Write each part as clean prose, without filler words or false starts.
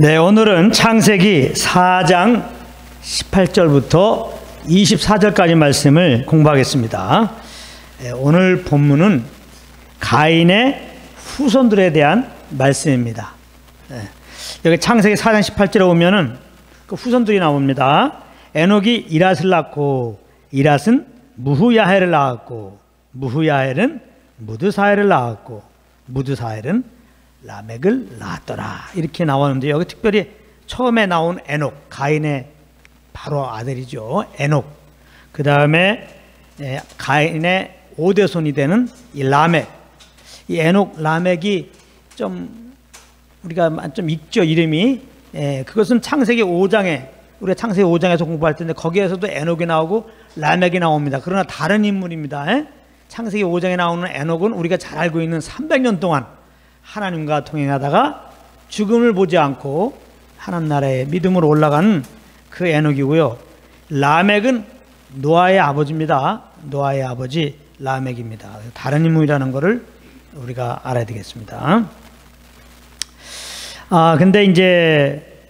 네, 오늘은 창세기 4장 18절부터 24절까지 말씀을 공부하겠습니다. 오늘 본문은 가인의 후손들에 대한 말씀입니다. 여기 창세기 4장 18절에 보면은 그 후손들이 나옵니다. 에녹이 이랏을 낳고 이랏은 무후야헬을 낳았고 무후야헬은 무드사헬을 낳았고 무드사헬은 라멕을 낳았더라. 이렇게 나오는데 여기 특별히 처음에 나온 에녹, 가인의 바로 아들이죠. 에녹. 그 다음에 가인의 5대손이 되는 이 라멕. 이 에녹, 라멕이 좀 우리가 좀 읽죠, 이름이. 그것은 창세기 5장에 우리가 창세기 5장에서 공부할 텐데 거기에서도 에녹이 나오고 라멕이 나옵니다. 그러나 다른 인물입니다. 창세기 5장에 나오는 에녹은 우리가 잘 알고 있는 300년 동안 하나님과 동행하다가 죽음을 보지 않고 하나님 나라에 믿음으로 올라가는 그 에녹이고요. 라멕은 노아의 아버지입니다. 노아의 아버지 라멕입니다. 다른 인물이라는 것을 우리가 알아야 되겠습니다. 근데 이제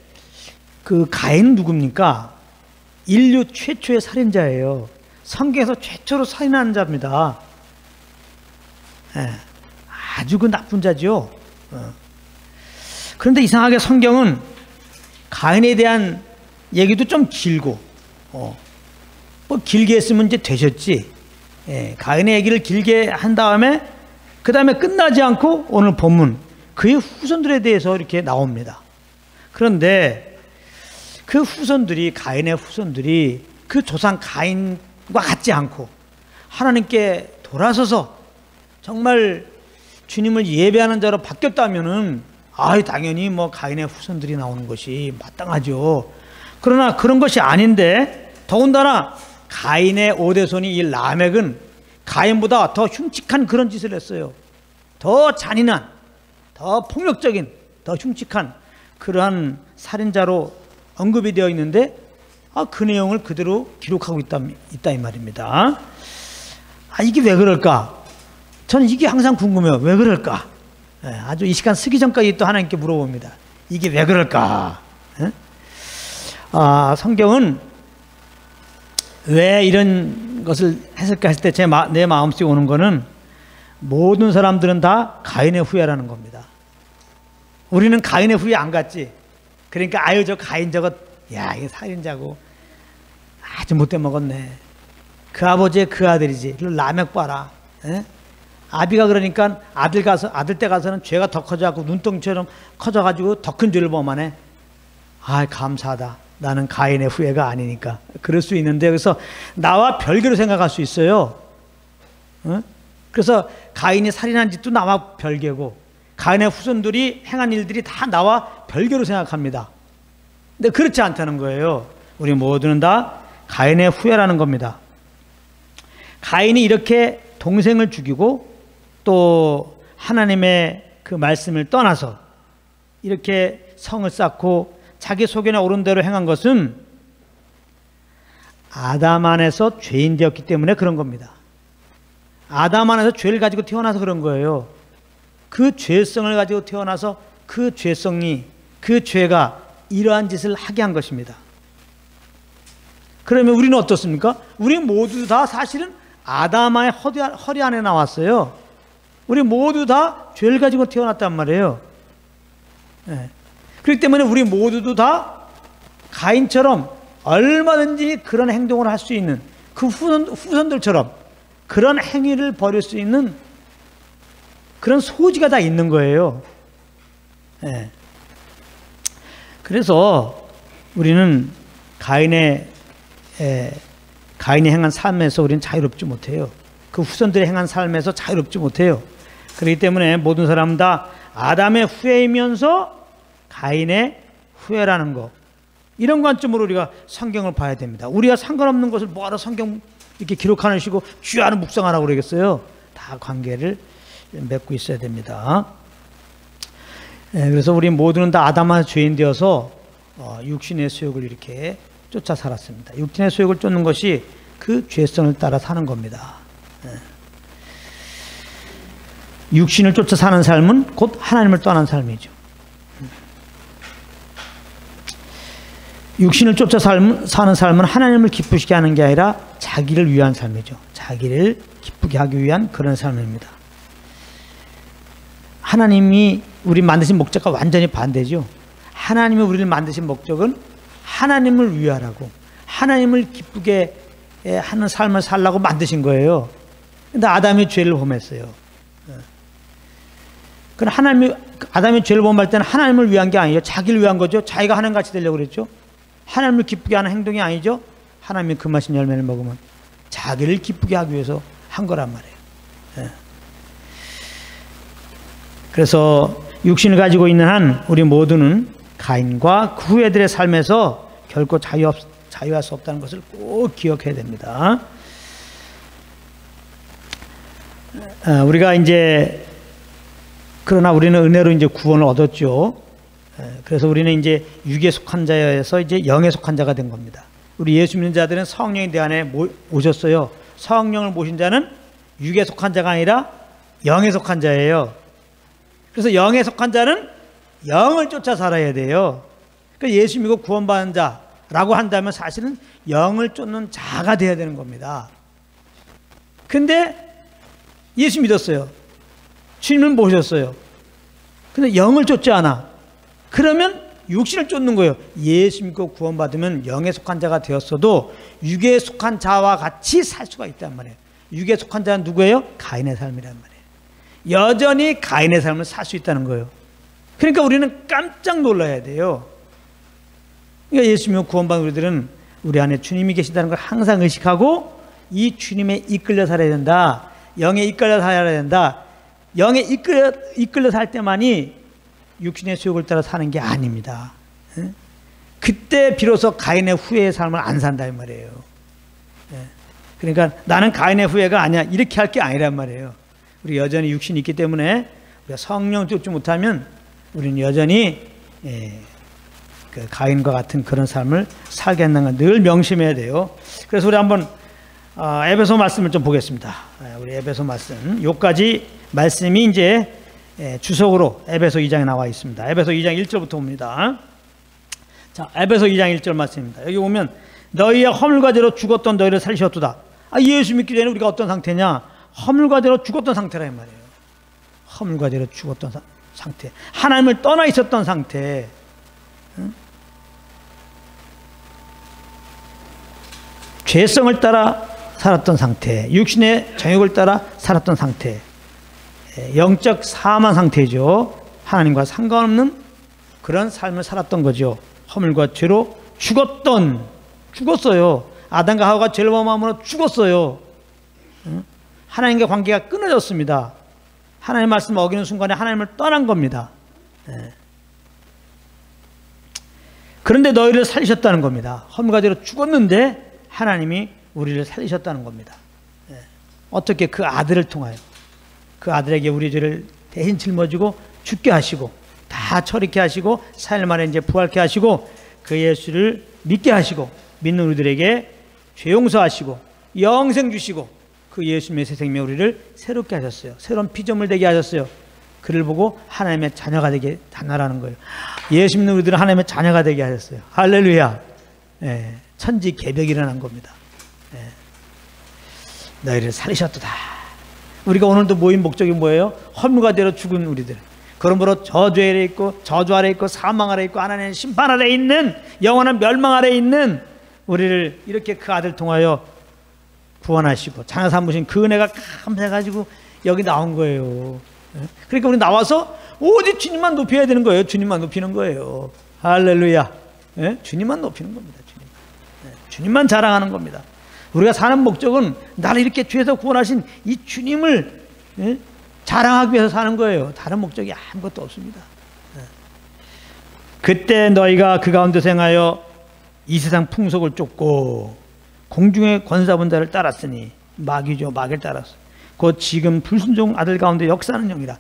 그 가인은 누굽니까? 인류 최초의 살인자예요. 성경에서 최초로 살인하는 자입니다. 아주 그 나쁜 자죠. 그런데 성경은 가인에 대한 얘기도 좀 길고, 뭐 길게 했으면 이제 되셨지. 가인의 얘기를 길게 한 다음에 그 다음에 끝나지 않고 오늘 본문 그의 후손들에 대해서 이렇게 나옵니다. 그런데 그 후손들이, 가인의 후손들이 그 조상 가인과 같지 않고 하나님께 돌아서서 정말 주님을 예배하는 자로 바뀌었다면은 당연히 뭐 가인의 후손들이 나오는 것이 마땅하죠. 그러나 그런 것이 아닌데 더군다나 가인의 5대손이 이 라멕은 가인보다 더 흉측한 그런 짓을 했어요. 더 잔인한, 더 폭력적인, 더 흉측한 그러한 살인자로 언급이 되어 있는데 그 내용을 그대로 기록하고 있다 이 말입니다. 이게 왜 그럴까? 저는 이게 항상 궁금해요. 왜 그럴까? 아주 이 시간 쓰기 전까지 또 하나님께 물어봅니다. 이게 왜 그럴까? 성경은 왜 이런 것을 했을까 했을 때 내 마음속에 오는 거는 모든 사람들은 다 가인의 후예라는 겁니다. 우리는 가인의 후예 안 갔지. 그러니까 저 가인 저것, 이게 살인자고 아주 못돼 먹었네. 그 아버지의 그 아들이지. 라멕 봐라. 아비가 그러니까 아들 때 가서는 죄가 더 커져갖고 눈덩이처럼 커져가지고 더 큰 죄를 범하네. 감사하다. 나는 가인의 후예가 아니니까. 그럴 수 있는데 그래서 나와 별개로 생각할 수 있어요. 그래서 가인이 살인한 짓도 나와 별개고 가인의 후손들이 행한 일들이 다 나와 별개로 생각합니다. 근데 그렇지 않다는 거예요. 우리 모두는 다 가인의 후예라는 겁니다. 가인이 이렇게 동생을 죽이고 또 하나님의 그 말씀을 떠나서 이렇게 성을 쌓고 자기 소견에 오른 대로 행한 것은 아담 안에서 죄인 되었기 때문에 그런 겁니다. 아담 안에서 죄를 가지고 태어나서 그런 거예요. 그 죄성을 가지고 태어나서 그 죄가 이러한 짓을 하게 한 것입니다. 그러면 우리는 어떻습니까? 우리 모두 다 사실은 아담의 허리 안에 나왔어요. 우리 모두 다 죄를 가지고 태어났단 말이에요. 그렇기 때문에 우리 모두도 다 가인처럼 얼마든지 그런 행동을 할 수 있는 그 후손들처럼 그런 행위를 벌일 수 있는 그런 소지가 다 있는 거예요. 그래서 우리는 가인이 행한 삶에서 우리는 자유롭지 못해요. 그 후손들이 행한 삶에서 자유롭지 못해요. 그렇기 때문에 모든 사람은 다 아담의 후예이면서 가인의 후예라는 거, 이런 관점으로 우리가 성경을 봐야 됩니다. 우리가 상관없는 것을 뭐하러 성경 이렇게 기록하시고 쥐하러 묵상하라고 그러겠어요. 다 관계를 맺고 있어야 됩니다. 그래서 우리 모두는 다 아담의 죄인 되어서 육신의 수욕을 이렇게 쫓아 살았습니다. 육신의 수욕을 쫓는 것이 그 죄성을 따라 사는 겁니다. 육신을 쫓아 사는 삶은 곧 하나님을 떠난 삶이죠. 육신을 쫓아 사는 삶은 하나님을 기쁘시게 하는 게 아니라 자기를 위한 삶이죠. 자기를 기쁘게 하기 위한 그런 삶입니다. 하나님이 우리 만드신 목적과 완전히 반대죠. 하나님이 우리를 만드신 목적은 하나님을 위하라고, 하나님을 기쁘게 하는 삶을 살라고 만드신 거예요. 근데 아담이 죄를 범했어요. 그럼 아담이 죄를 범할 때는 하나님을 위한 게 아니죠. 자기를 위한 거죠. 자기가 하나님같이 되려고 그랬죠. 하나님을 기쁘게 하는 행동이 아니죠. 하나님이 금하신 열매를 먹으면 자기를 기쁘게 하기 위해서 한 거란 말이에요. 그래서 육신을 가지고 있는 한 우리 모두는 가인과 그 후예들의 삶에서 결코 자유할 수 없다는 것을 꼭 기억해야 됩니다. 우리가 이제 그러나 우리는 은혜로 이제 구원을 얻었죠. 그래서 우리는 이제 육에 속한 자에서 이제 영에 속한 자가 된 겁니다. 우리 예수 믿는 자들은 성령이 내 안에 오셨어요. 성령을 모신 자는 육에 속한 자가 아니라 영에 속한 자예요. 그래서 영에 속한 자는 영을 쫓아 살아야 돼요. 그러니까 예수 믿고 구원받은 자라고 한다면 사실은 영을 쫓는 자가 되어야 되는 겁니다. 근데 예수 믿었어요. 주님을 모셨어요. 근데 영을 쫓지 않아. 그러면 육신을 쫓는 거예요. 예수 믿고 구원받으면 영에 속한 자가 되었어도 육에 속한 자와 같이 살 수가 있단 말이에요. 육에 속한 자는 누구예요? 가인의 삶이란 말이에요. 여전히 가인의 삶을 살 수 있다는 거예요. 그러니까 우리는 깜짝 놀라야 돼요. 그러니까 예수 믿고 구원받은 우리들은 우리 안에 주님이 계신다는 걸 항상 의식하고 이 주님에 이끌려 살아야 된다. 영에 이끌려 살아야 된다. 영에 이끌려 살 때만이 육신의 수욕을 따라 사는 게 아닙니다. 그때 비로소 가인의 후예의 삶을 안 산다 이 말이에요. 그러니까 나는 가인의 후예가 아니야 이렇게 할 게 아니란 말이에요. 우리 여전히 육신이 있기 때문에 우리가 성령 쫓지 못하면 우리는 여전히 그 가인과 같은 그런 삶을 살게 한다는 걸 늘 명심해야 돼요. 그래서 우리 한번 에베소 말씀을 좀 보겠습니다. 우리 에베소 말씀 요까지 말씀이 이제 주석으로 에베소 2장에 나와 있습니다. 에베소 2장 1절부터 봅니다. 자, 에베소 2장 1절 말씀입니다. 여기 보면 너희의 허물과 죄로 죽었던 너희를 살리셨도다. 예수 믿기 전에 우리가 어떤 상태냐? 허물과 죄로 죽었던 상태란 말이에요. 허물과 죄로 죽었던 상태. 하나님을 떠나 있었던 상태. 죄성을 따라 살았던 상태. 육신의 정욕을 따라 살았던 상태. 영적 사망 상태죠. 하나님과 상관없는 그런 삶을 살았던 거죠. 허물과 죄로 죽었어요. 아담과 하와가 죄를 범함으로 죽었어요. 하나님과 관계가 끊어졌습니다. 하나님의 말씀을 어기는 순간에 하나님을 떠난 겁니다. 그런데 너희를 살리셨다는 겁니다. 허물과 죄로 죽었는데 하나님이 우리를 살리셨다는 겁니다. 어떻게? 그 아들을 통하여. 그 아들에게 우리 죄를 대신 짊어지고 죽게 하시고 다 처리케 하시고 4일 만에 이제 부활케 하시고 그 예수를 믿게 하시고 믿는 우리들에게 죄 용서하시고 영생 주시고 그 예수님의 새 생명 우리를 새롭게 하셨어요. 새로운 피조물 되게 하셨어요. 그를 보고 하나님의 자녀가 되게 하나라는 거예요. 예수 믿는 우리들은 하나님의 자녀가 되게 하셨어요. 할렐루야. 천지 개벽이 일어난 겁니다. 너희를 살리셨도다. 우리가 오늘도 모인 목적이 뭐예요? 허물과 죄로 죽은 우리들. 그러므로 저주 아래 있고 저주 아래 있고 사망 아래 있고 하나님의 심판 아래 있는 영원한 멸망 아래 있는 우리를 이렇게 그 아들 통하여 구원하시고 자녀 삼으신 그 은혜가 감사해가지고 여기 나온 거예요. 그러니까 우리 나와서 오직 주님만 높여야 되는 거예요. 주님만 높이는 거예요. 할렐루야. 주님만 높이는 겁니다. 주님만 자랑하는 겁니다. 우리가 사는 목적은 나를 이렇게 죄에서 구원하신 이 주님을 자랑하기 위해서 사는 거예요. 다른 목적이 아무것도 없습니다. 그때 너희가 그 가운데서 행하여 이 세상 풍속을 쫓고 공중의 권사분 자를 따랐으니 마귀죠. 마귀를 따랐어. 곧 지금 불순종 아들 가운데 역사하는 영이라.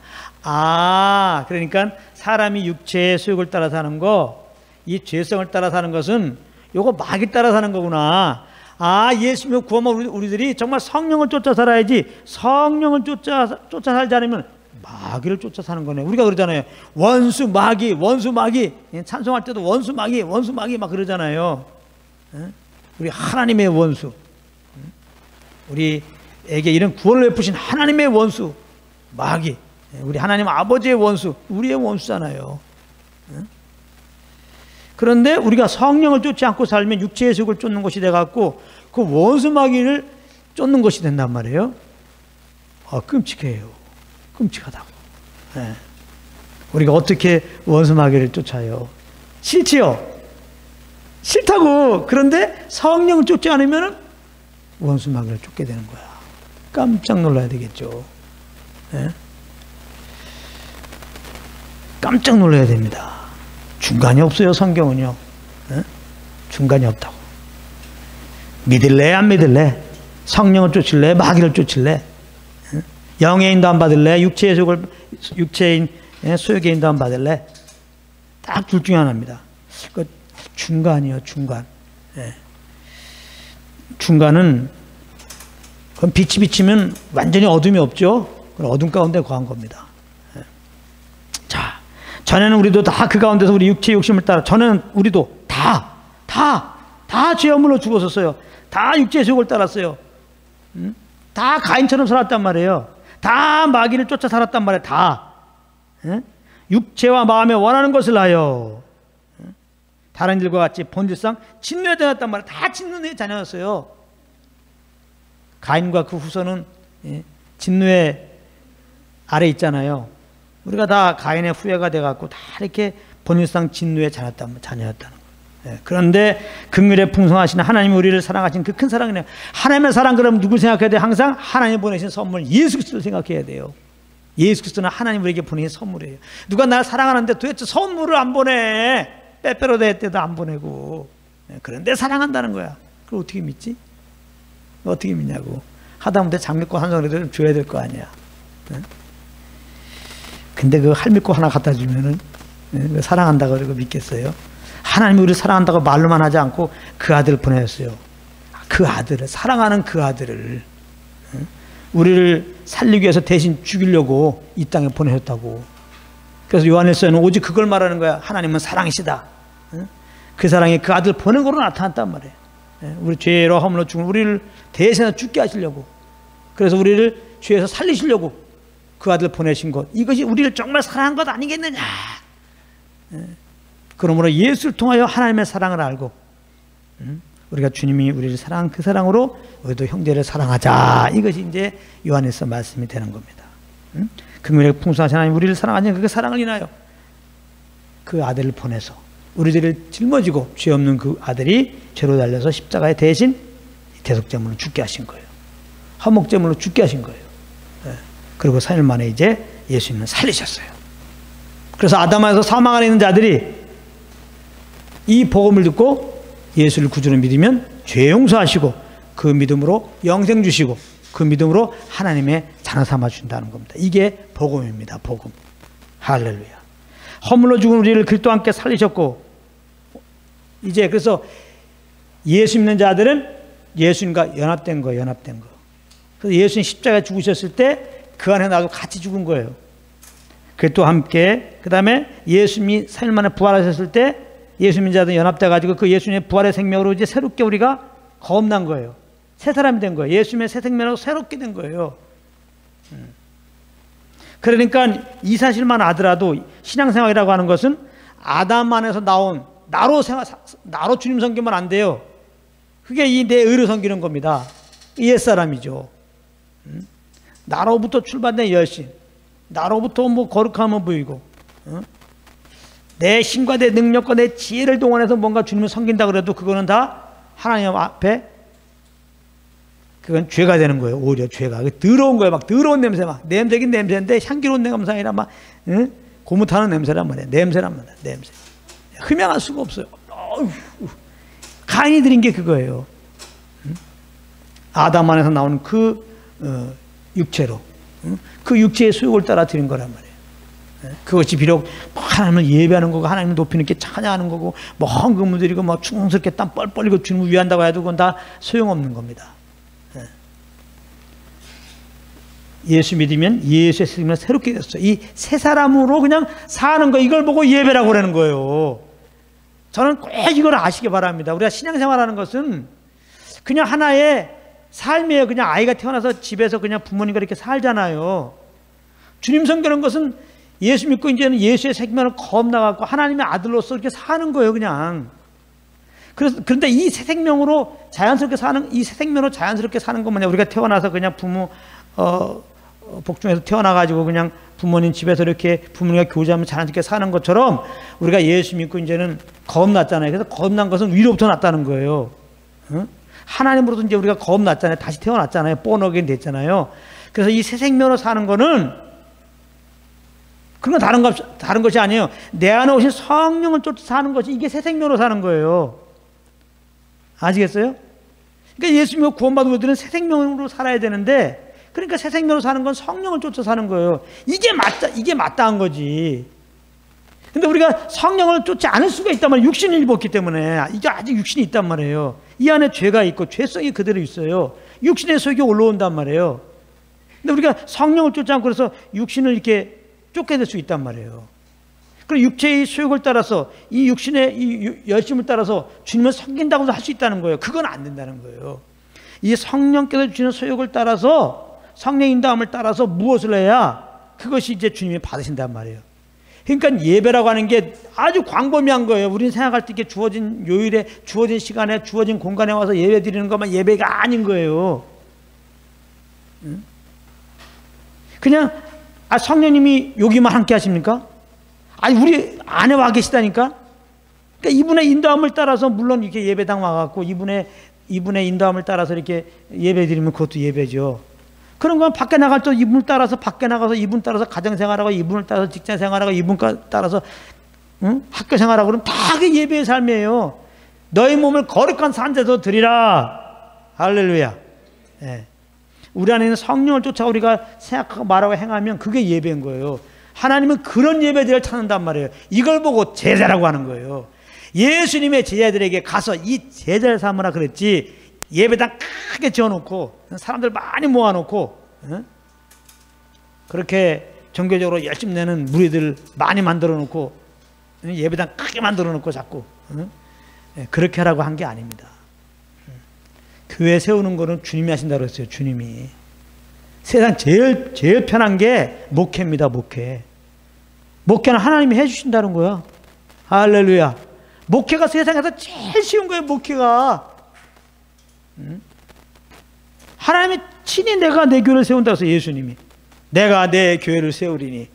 그러니까 사람이 육체의 수욕을 따라 사는 거, 이 죄성을 따라 사는 것은 요거 마귀 따라 사는 거구나. 예수 믿고 구원받은 우리들이 정말 성령을 쫓아 살아야지 성령을 쫓아 살지 않으면 마귀를 쫓아 사는 거네. 우리가 그러잖아요. 원수 마귀, 원수 마귀. 찬송할 때도 원수 마귀, 원수 마귀 막 그러잖아요. 우리 하나님의 원수, 우리에게 이런 구원을 베푸신 하나님의 원수 마귀, 우리 하나님 아버지의 원수, 우리의 원수잖아요. 그런데 우리가 성령을 쫓지 않고 살면 육체의 속을 쫓는 것이 돼갖고 그 원수 마귀를 쫓는 것이 된단 말이에요. 끔찍해요. 끔찍하다고. 네. 우리가 어떻게 원수 마귀를 쫓아요? 싫지요? 싫다고. 그런데 성령을 쫓지 않으면 원수 마귀를 쫓게 되는 거야. 깜짝 놀라야 되겠죠. 네? 깜짝 놀라야 됩니다. 중간이 없어요. 성경은요. 네? 중간이 없다고. 믿을래 안 믿을래? 성령을 쫓을래 마귀를 쫓을래? 네? 영의 인도안 받을래? 육체의 소욕의 인도안 받을래? 딱 둘 중에 하나입니다. 그 중간이요. 중간. 네. 중간은 그럼 빛이 비치면 완전히 어둠이 없죠. 그럼 어둠 가운데 거한 겁니다. 네. 자, 전에는 우리도 다 그 가운데서 우리 육체의 욕심을 따라, 전에는 우리도 다 죄 허물로 죽었었어요. 다 육체의 속을 따랐어요. 다 가인처럼 살았단 말이에요. 다 마귀를 쫓아 살았단 말이에요. 다. 육체와 마음에 원하는 것을 하여 다른 일과 같이 본질상 진노에 다녔단 말이에요. 다 진노의 자녀였어요. 가인과 그 후손은 진노의 아래 있잖아요. 우리가 다 가인의 후예가 돼갖고 다 이렇게 본질상 진노의 자녀였다는 거예요. 그런데 긍휼에 풍성하신 하나님이 우리를 사랑하신 그 큰 사랑이네요. 하나님의 사랑 그럼 누구 생각해야 돼요? 항상 하나님이 보내신 선물 예수 그리스도를 생각해야 돼요. 예수 그리스도는 하나님 우리에게 보내신 선물이에요. 누가 나를 사랑하는데 도대체 선물을 안 보내. 빼빼로 대회 때도 안 보내고. 그런데 사랑한다는 거야. 그걸 어떻게 믿지? 어떻게 믿냐고. 하다못해 장미꽃 한 송이라도 좀 줘야 될 거 아니야. 근데 그 할미꽃 하나 갖다 주면은 사랑한다고 그러고 믿겠어요? 하나님이 우리를 사랑한다고 말로만 하지 않고 그 아들을 보내셨어요. 그 아들을, 사랑하는 그 아들을 우리를 살리기 위해서 대신 죽이려고 이 땅에 보내셨다고. 그래서 요한일서에는 오직 그걸 말하는 거야. 하나님은 사랑이시다. 그 사랑이 그 아들 보낸 거로 나타났단 말이에요. 우리 죄로 허물로 죽은 우리를 대신해서 죽게 하시려고, 그래서 우리를 죄에서 살리시려고 그 아들 보내신 것, 이것이 우리를 정말 사랑한 것 아니겠느냐. 그러므로 예수를 통하여 하나님의 사랑을 알고 우리가 주님이 우리를 사랑한 그 사랑으로 우리도 형제를 사랑하자. 이것이 이제 요한일서 말씀이 되는 겁니다. 긍휼에 풍성하신 하나님 우리를 사랑하신 그 사랑을 인하여 그 아들을 보내서 우리들을 짊어지고 죄 없는 그 아들이 죄로 달려서 십자가에 대신 대속제물로 죽게 하신 거예요. 화목제물로 죽게 하신 거예요. 그리고 3일 만에 이제 예수님은 살리셨어요. 그래서 아담 안에서 사망 안에 있는 자들이 이 복음을 듣고 예수를 구주로 믿으면 죄 용서하시고 그 믿음으로 영생 주시고 그 믿음으로 하나님의 자녀 삼아 주신다는 겁니다. 이게 복음입니다. 복음. 할렐루야. 허물로 죽은 우리를 그리스도와 함께 살리셨고, 이제 그래서 예수 믿는 자들은 예수님과 연합된 거예요. 연합된 거. 그래서 예수님 십자가에 죽으셨을 때 그 안에 나도 같이 죽은 거예요. 그리스도와 함께. 그 다음에 예수님이 3일 만에 부활하셨을 때 예수 믿는 자들 연합돼가지고 그 예수님의 부활의 생명으로 이제 새롭게 우리가 거듭난 거예요. 새 사람이 된 거예요. 예수님의 새 생명으로 새롭게 된 거예요. 그러니까 이 사실만 알더라도 신앙생활이라고 하는 것은 아담 안에서 나온 나로 주님 섬기면 안 돼요. 그게 이 내 의로 섬기는 겁니다. 옛사람이죠. 나로부터 출발된 열심, 나로부터 뭐 거룩함을 보이고, 내 힘과 내 능력과 내 지혜를 동원해서 뭔가 주님을 섬긴다 그래도 그거는 다 하나님 앞에 그건 죄가 되는 거예요. 오히려 죄가. 더러운 거예요. 막 더러운 냄새, 막 냄새긴 냄새인데 향기로운 냄새가 아니라 막 고무타는 냄새란 말이에요. 냄새란 말이에요. 냄새. 흠양할 수가 없어요. 가인이 드린 게 그거예요. 아담 안에서 나오는 그 육체로, 그 육체의 수욕을 따라 드린 거란 말이에요. 그것이 비록 하나님을 예배하는 거고 하나님을 높이는 게 찬양하는 거고 뭐 헌금을 드리고 뭐 충성스럽게 땀 뻘뻘 흘리고 주님을 위한다고 해도 그건 다 소용없는 겁니다. 예수 믿으면 예수의 생명을 새롭게 됐어요. 이 새 사람으로 그냥 사는 거, 이걸 보고 예배라고 그러는 거예요. 저는 꼭 이걸 아시기 바랍니다. 우리가 신앙생활하는 것은 그냥 하나의 삶이에요. 그냥 아이가 태어나서 집에서 그냥 부모님과 이렇게 살잖아요. 주님 섬기는 것은 예수 믿고 이제는 예수의 생명을 거듭나갖고 하나님의 아들로서 이렇게 사는 거예요, 그냥. 그런데 이 새 생명으로 자연스럽게 사는, 이 새 생명으로 자연스럽게 사는 것만요. 우리가 태어나서 그냥 부모, 복중에서 태어나가지고 그냥 부모님 집에서 이렇게 부모님과 교제하면 자연스럽게 사는 것처럼 우리가 예수 믿고 이제는 거듭났잖아요. 그래서 거듭난 것은 위로부터 났다는 거예요. 하나님으로부터 이제 우리가 거듭났잖아요. 다시 태어났잖아요. 본어게인 됐잖아요. 그래서 이 새 생명으로 사는 거는 그건 다른 것이 아니에요. 내 안에 오신 성령을 쫓아 사는 것이, 이게 새 생명으로 사는 거예요. 아시겠어요? 그러니까 예수 믿고 구원받은 우리들은 새 생명으로 살아야 되는데, 그러니까 새 생명으로 사는 건 성령을 쫓아 사는 거예요. 이게 마땅한 거지. 근데 우리가 성령을 쫓지 않을 수가 있단 말이에요. 육신을 입었기 때문에. 이게 아직 육신이 있단 말이에요. 이 안에 죄가 있고 죄성이 그대로 있어요. 육신의 속이 올라온단 말이에요. 근데 우리가 성령을 쫓지 않고 그래서 육신을 이렇게 쫓게 될 수 있단 말이에요. 그리고 육체의 소욕을 따라서, 이 육신의 이 열심을 따라서 주님을 섬긴다고도 할 수 있다는 거예요. 그건 안 된다는 거예요. 이 성령께서 주시는 소욕을 따라서, 성령의 인도함을 따라서 무엇을 해야 그것이 이제 주님이 받으신단 말이에요. 그러니까 예배라고 하는 게 아주 광범위한 거예요. 우리는 생각할 때 이렇게 주어진 요일에, 주어진 시간에, 주어진 공간에 와서 예배 드리는 것만 예배가 아닌 거예요. 그냥 성령님이 여기만 함께 하십니까? 아니, 우리 안에 와 계시다니까? 그러니까 이분의 인도함을 따라서, 물론 이렇게 예배당 와갖고 이분의 인도함을 따라서 이렇게 예배 드리면 그것도 예배죠. 그런 건 밖에 나갈 때 이분을 따라서 밖에 나가서, 이분 따라서 가정생활하고, 이분을 따라서 직장생활하고, 이분 따라서 학교생활하고, 그러면 다 그 예배의 삶이에요. 너희 몸을 거룩한 산재에서 드리라. 할렐루야. 네. 우리 안에 있는 성령을 쫓아 우리가 생각하고 말하고 행하면 그게 예배인 거예요. 하나님은 그런 예배들을 찾는단 말이에요. 이걸 보고 제자라고 하는 거예요. 예수님의 제자들에게 가서 이 제자를 삼으라 그랬지, 예배당 크게 지어놓고 사람들 많이 모아놓고 그렇게 종교적으로 열심히 내는 무리들 많이 만들어놓고 예배당 크게 만들어놓고 자꾸 그렇게 하라고 한 게 아닙니다. 교회 세우는 거는 주님이 하신다고 했어요. 주님이. 세상 제일 편한 게 목회입니다. 목회는 하나님이 해주신다는 거야. 할렐루야. 목회가 세상에서 제일 쉬운 거예요. 목회가. 하나님이 친히 내가 내 교회를 세운다고 해서, 예수님이 내가 내 교회를 세우리니,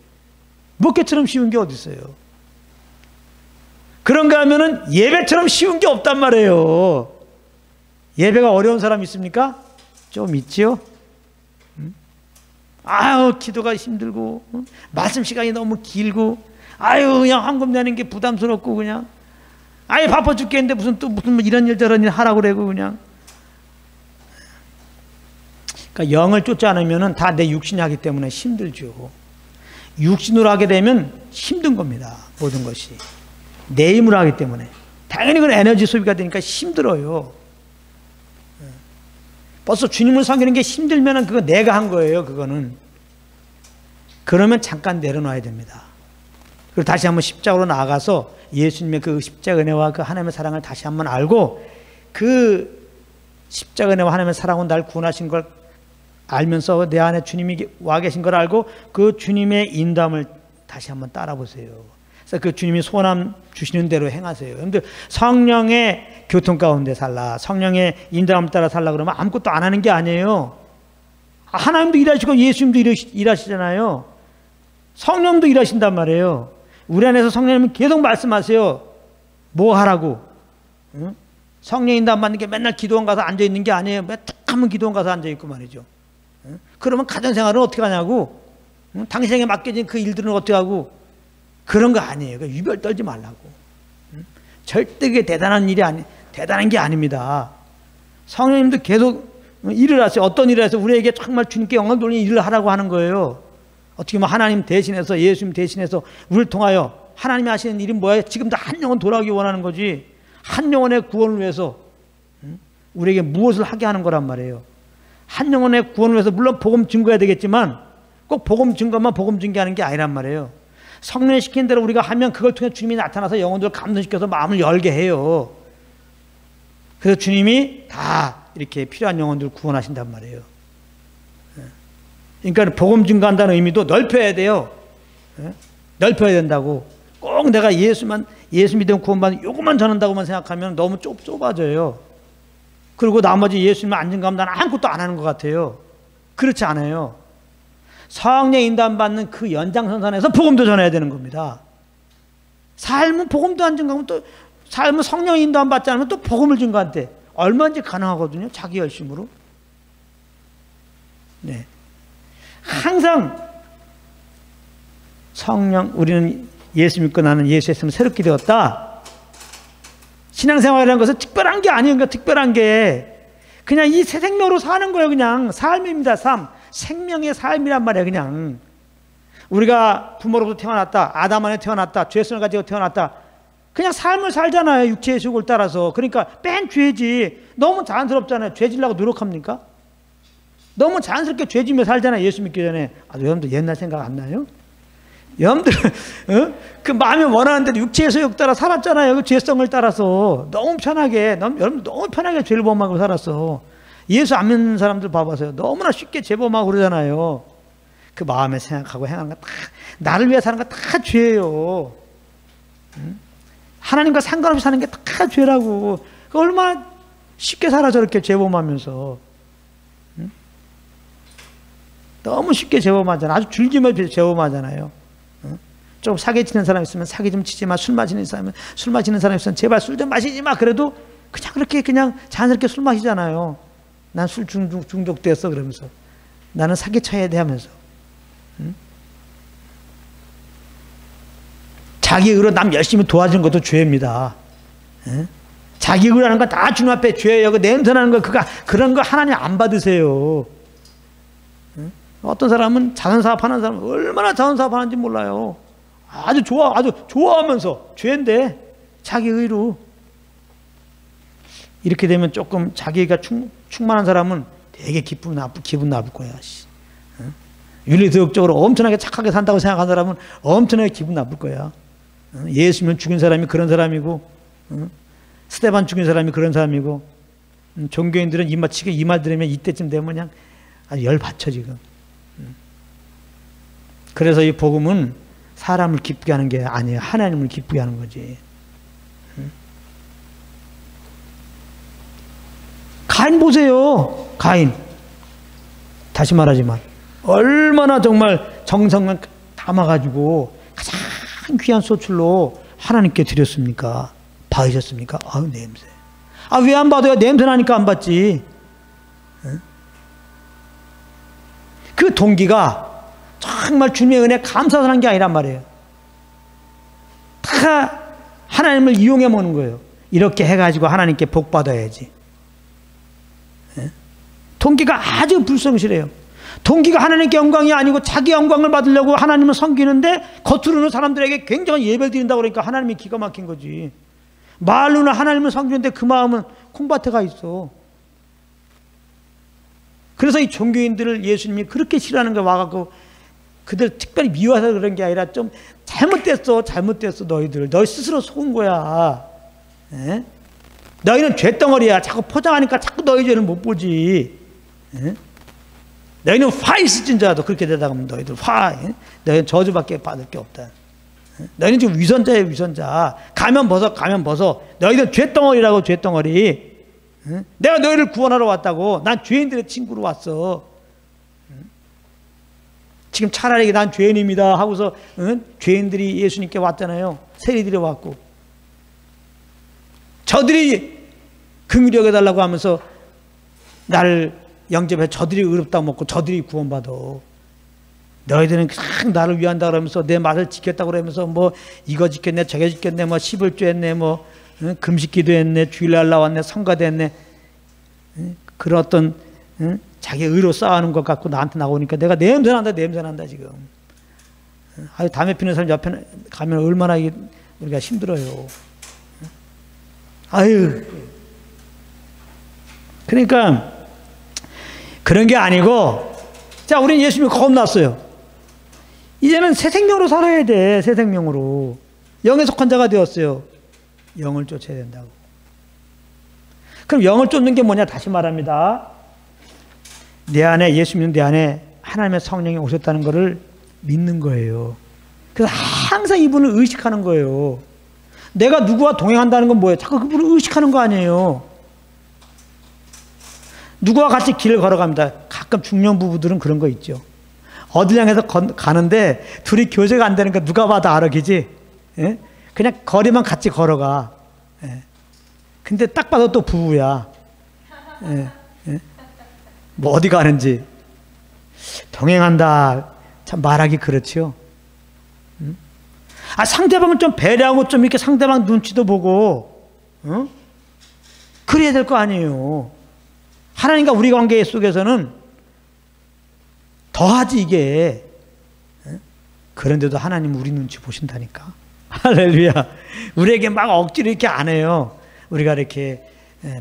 목회처럼 쉬운 게 어디 있어요? 그런가 하면은 예배처럼 쉬운 게 없단 말이에요. 예배가 어려운 사람 있습니까? 좀 있지요? 아유, 기도가 힘들고, 말씀 시간이 너무 길고, 아유, 그냥 헌금 내는 게 부담스럽고, 그냥, 아예 바빠 죽겠는데 무슨 이런 일 저런 일 하라고 그러고, 그냥. 그러니까 영을 쫓지 않으면 다 내 육신이 하기 때문에 힘들죠. 육신으로 하게 되면 힘든 겁니다. 모든 것이. 내 힘으로 하기 때문에. 당연히 그건 에너지 소비가 되니까 힘들어요. 벌써 주님을 섬기는 게 힘들면 그거 내가 한 거예요. 그거는. 그러면 잠깐 내려놔야 됩니다. 그리고 다시 한번 십자가로 나아가서 예수님의 그 십자가 은혜와 그 하나님의 사랑을 다시 한번 알고, 그 십자가 은혜와 하나님의 사랑은 날 구원하신 걸 알면서 내 안에 주님이 와 계신 걸 알고 그 주님의 인도함을 다시 한번 따라 보세요. 그래서 그 주님이 소원함 주시는 대로 행하세요. 여러분들, 성령의 교통 가운데 살라, 성령의 인도함을 따라 살라 그러면 아무것도 안 하는 게 아니에요. 하나님도 일하시고 예수님도 일하시잖아요. 성령도 일하신단 말이에요. 우리 안에서 성령님은 계속 말씀하세요. 뭐 하라고. 응? 성령 인도함 받는 게 맨날 기도원 가서 앉아있는 게 아니에요. 맨날 툭 하면 기도원 가서 앉아있고 말이죠. 응? 그러면 가정생활은 어떻게 하냐고. 응? 당신에게 맡겨진 그 일들은 어떻게 하고. 그런 거 아니에요. 그러니까 유별 떨지 말라고. 응? 절대 그게 대단한 게 아닙니다. 성령님도 계속 일을 하세요. 어떤 일을 해서 우리에게 정말 주님께 영광 돌리는 일을 하라고 하는 거예요. 어떻게 보면 하나님 대신해서, 예수님 대신해서 우리를 통하여 하나님이 하시는 일이 뭐예요? 지금도 한 영혼 돌아오기 원하는 거지. 한 영혼의 구원을 위해서 우리에게 무엇을 하게 하는 거란 말이에요. 한 영혼의 구원을 위해서 물론 복음 증거해야 되겠지만 꼭 복음 증거만 복음 증거하는 게 아니란 말이에요. 성령 시킨 대로 우리가 하면 그걸 통해 주님이 나타나서 영혼들을 감동시켜서 마음을 열게 해요. 그래서 주님이 다 이렇게 필요한 영혼들을 구원하신단 말이에요. 그러니까 복음 증거한다는 의미도 넓혀야 돼요. 넓혀야 된다고. 꼭 내가 예수 믿으면 구원받는 요것만 전한다고만 생각하면 너무 좁아져요. 그리고 나머지 예수님을 안 증거하면 나는 아무것도 안 하는 것 같아요. 그렇지 않아요. 성령 인도받는 그 연장선상에서 복음도 전해야 되는 겁니다. 삶은 복음도 안 증거하면 또 삶은 성령 인도 안 받지 않으면 또 복음을 증거한대. 얼마든지 가능하거든요. 자기 열심으로. 네. 항상 성령, 우리는 예수 믿고 나는 예수 했으면 새롭게 되었다. 신앙생활이라는 것은 특별한 게 아니에요. 그러니까 특별한 게 그냥 이 새 생명으로 사는 거예요. 그냥 삶입니다. 삶. 생명의 삶이란 말이에요. 그냥 우리가 부모로부터 태어났다. 아담 안에 태어났다. 죄성을 가지고 태어났다. 그냥 삶을 살잖아요. 육체의 속을 따라서. 그러니까 뺀 죄지. 너무 자연스럽잖아요. 죄 지려고 노력합니까? 너무 자연스럽게 죄 지며 살잖아요. 예수 믿기 전에. 여러분들 옛날 생각 안 나요? 여러분들 그 마음이 원하는 대로 육체의 소욕 따라 살았잖아요. 그 죄성을 따라서 너무 편하게 여러분 너무 편하게 죄를 범하고 살았어. 예수 안 믿는 사람들 봐보세요. 너무나 쉽게 죄 범하고 그러잖아요. 그 마음에 생각하고 행하는 거 다 나를 위해 사는 거 다 죄예요. 하나님과 상관없이 사는 게 다 죄라고. 그 얼마나 쉽게 살아 저렇게 죄 범하면서. 너무 쉽게 죄 범하잖아요. 아주 줄기면 죄 범하잖아요. 좀 사기 치는 사람 있으면 사기 좀 치지 마. 술 마시는 사람은 술 마시는 사람 있으면 제발 술 좀 마시지 마. 그래도 그냥 그렇게 그냥 자연스럽게 술 마시잖아요. 난 술 중독됐어 그러면서. 나는 사기 쳐야 돼 하면서. 자기 의로 남 열심히 도와주는 것도 죄입니다. 자기 의라는 거 다 주님 앞에 죄예요. 그 냄새나는 거 그런 거 하나님 안 받으세요. 어떤 사람은 자선사업 하는 사람은 얼마나 자선사업 하는지 몰라요. 아주 좋아하면서 죄인데 자기 의로. 이렇게 되면 조금 자기가 충만한 사람은 되게 기분 나쁠 거야. 윤리도덕적으로 엄청나게 착하게 산다고 생각한 사람은 엄청나게 기분 나쁠 거야. 예수님을 죽인 사람이 그런 사람이고, 스데반 죽인 사람이 그런 사람이고, 종교인들은 이 말 들으면 이때쯤 되면 그냥 아주 열받쳐 지금. 그래서 이 복음은 사람을 기쁘게 하는 게 아니에요. 하나님을 기쁘게 하는 거지. 가인 보세요. 가인. 다시 말하지만 얼마나 정말 정성을 담아가지고 가장 귀한 소출로 하나님께 드렸습니까? 받으셨습니까? 아유 냄새. 왜 안 받아요? 냄새 나니까 안 받지. 그 동기가 정말 주님의 은혜에 감사해서 하는 게 아니란 말이에요. 다 하나님을 이용해 먹는 거예요. 이렇게 해가지고 하나님께 복 받아야지. 동기가 아주 불성실해요. 동기가 하나님께 영광이 아니고 자기 영광을 받으려고 하나님을 섬기는데 겉으로는 사람들에게 굉장히 예배를 드린다고 그러니까 하나님이 기가 막힌 거지. 말로는 하나님을 섬기는데 그 마음은 콩밭에 가 있어. 그래서 이 종교인들을 예수님이 그렇게 싫어하는 거 와갖고 그들 특별히 미워해서 그런 게 아니라 좀 잘못됐어 너희들. 너희 스스로 속은 거야. 너희는 죄덩어리야. 자꾸 포장하니까 자꾸 너희 죄를 못 보지. 너희는 화 있을진 자도 그렇게 되다 보면 너희들 너희는 저주밖에 받을 게 없다. 너희는 지금 위선자예요. 위선자. 가면 벗어. 너희들 죄덩어리라고. 죄덩어리. 내가 너희를 구원하러 왔다고. 난 죄인들의 친구로 왔어. 지금 차라리 난 죄인입니다 하고서 죄인들이 예수님께 왔잖아요. 세리들이 왔고 저들이 긍휼히 여겨달라고 하면서 나를 영접해. 저들이 의롭다고 먹고 저들이 구원받아. 너희들은 그냥 나를 위한다 그러면서 내 맛을 지켰다고 그러면서 뭐 이거 지켰네 저게 지켰네 뭐 11조 했네 뭐 금식기도 했네 주일날 나왔네 성가대 했네. 그런 어떤 자기 의로 싸우는 것 같고 나한테 나오니까 내가 냄새난다 지금. 담배 피우는 사람 옆에 가면 얼마나 우리가 힘들어요. 그러니까 그런 게 아니고, 자, 우리는 예수님이 겁났어요. 이제는 새 생명으로 살아야 돼. 새 생명으로. 영에 속한 자가 되었어요. 영을 쫓아야 된다고. 그럼 영을 쫓는 게 뭐냐? 다시 말합니다. 내 안에, 예수님 내 안에 하나님의 성령이 오셨다는 것을 믿는 거예요. 그래서 항상 이분을 의식하는 거예요. 내가 누구와 동행한다는 건 뭐예요? 자꾸 그분을 의식하는 거 아니에요. 누구와 같이 길을 걸어갑니다. 가끔 중년 부부들은 그런 거 있죠. 어딜 향해서 가는데 둘이 교제가 안 되니까 누가 봐도 알아, 그지? 예? 그냥 거리만 같이 걸어가. 예. 근데 딱 봐도 또 부부야. 예. 예. 뭐 어디 가는지. 동행한다. 참 말하기 그렇지요. 아, 상대방을 좀 배려하고 좀 이렇게 상대방 눈치도 보고, 그래야 될 거 아니에요. 하나님과 우리 관계 속에서는 더하지, 이게. 그런데도 하나님 우리 눈치 보신다니까. 할렐루야. 우리에게 막 억지로 이렇게 안 해요. 우리가 이렇게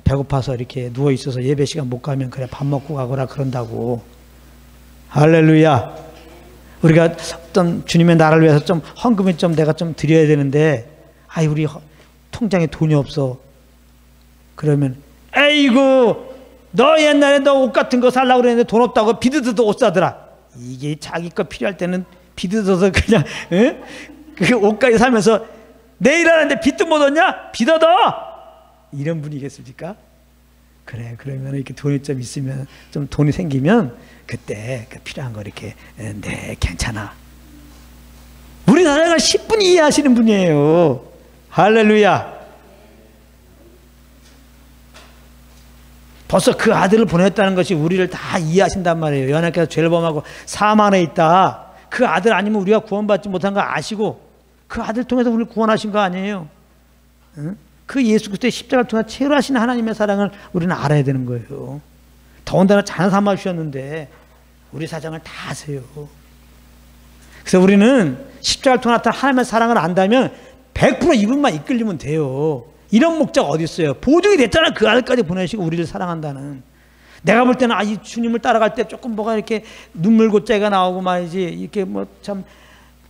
배고파서 이렇게 누워 있어서 예배 시간 못 가면 그래 밥 먹고 가거라 그런다고. 할렐루야. 우리가 어떤 주님의 나라를 위해서 좀 헌금을 좀 내가 좀 드려야 되는데, 아이, 우리 통장에 돈이 없어. 그러면, 에이구, 너 옛날에 너 옷 같은 거 살라고 그랬는데 돈 없다고 비드드도 옷 사더라. 이게 자기 거 필요할 때는 비드드서 그냥, 그 옷까지 살면서 내일 하는데 빚도 못 얻냐? 빚 얻어! 이런 분이겠습니까? 그래, 그러면 이렇게 돈이 좀 있으면, 좀 돈이 생기면 그때 그 필요한 거 이렇게, 네, 괜찮아. 우리나라가 10분 이해하시는 분이에요. 할렐루야. 벌써 그 아들을 보냈다는 것이 우리를 다 이해하신단 말이에요. 연약해서 죄를 범하고 사망에 있다. 그 아들 아니면 우리가 구원받지 못한 거 아시고 그 아들 통해서 우리를 구원하신 거 아니에요. 응? 그 예수 그리스도의 십자가를 통해 체류하신 하나님의 사랑을 우리는 알아야 되는 거예요. 더군다나 자는 삼아 주셨는데 우리 사정을 다 아세요. 그래서 우리는 십자가를 통해 나타난 하나님의 사랑을 안다면 100% 이분만 이끌리면 돼요. 이런 목자가 어디 있어요? 보증이 됐잖아. 그 아들까지 보내시고 우리를 사랑한다는. 내가 볼 때는 이 주님을 따라갈 때 조금 뭐가 이렇게 눈물곶자가 나오고 말이지, 이렇게 뭐 참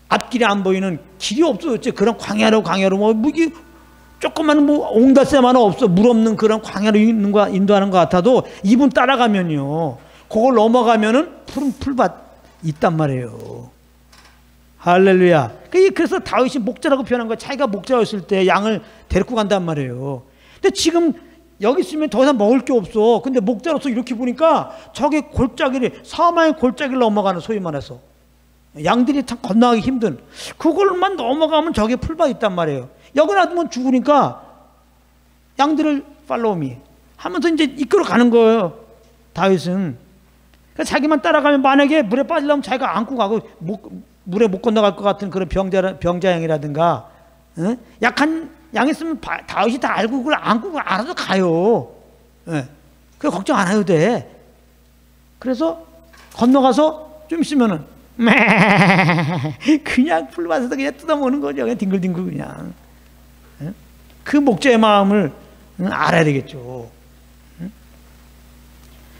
앞길이 안 보이는 길이 없어졌지. 그런 광야로 뭐 이게 조금만 뭐 옹달새만 없어. 물 없는 그런 광야로 인도하는 것 같아도 이분 따라가면요, 그걸 넘어가면은 푸른 풀밭 있단 말이에요. 할렐루야. 그래서 다윗이 목자라고 표현한 거야. 자기가 목자였을 때 양을 데리고 간단 말이에요. 근데 지금 여기 있으면 더 이상 먹을 게 없어. 근데 목자로서 이렇게 보니까 저게 골짜기를, 사마의 골짜기를 넘어가는, 소위 말해서 양들이 참 건너가기 힘든 그걸만 넘어가면 저게 풀밭 있단 말이에요. 여기 놔두면 죽으니까 양들을 팔로우미 하면서 이제 이끌어 가는 거예요, 다윗은. 그러니까 자기만 따라가면 만약에 물에 빠지려면 자기가 안고 가고 물에 못 건너갈 것 같은 그런 병자 양이라든가, 약한 양 있으면 다윗이 다 알고 그걸 안고 알아서 가요. 그 걱정 안 해도 돼. 그래서 건너가서 좀 있으면은 그냥 풀밭에서 그냥 뜯어먹는 거죠. 그냥 뒹굴뒹굴 그냥. 그 목자의 마음을 알아야 되겠죠.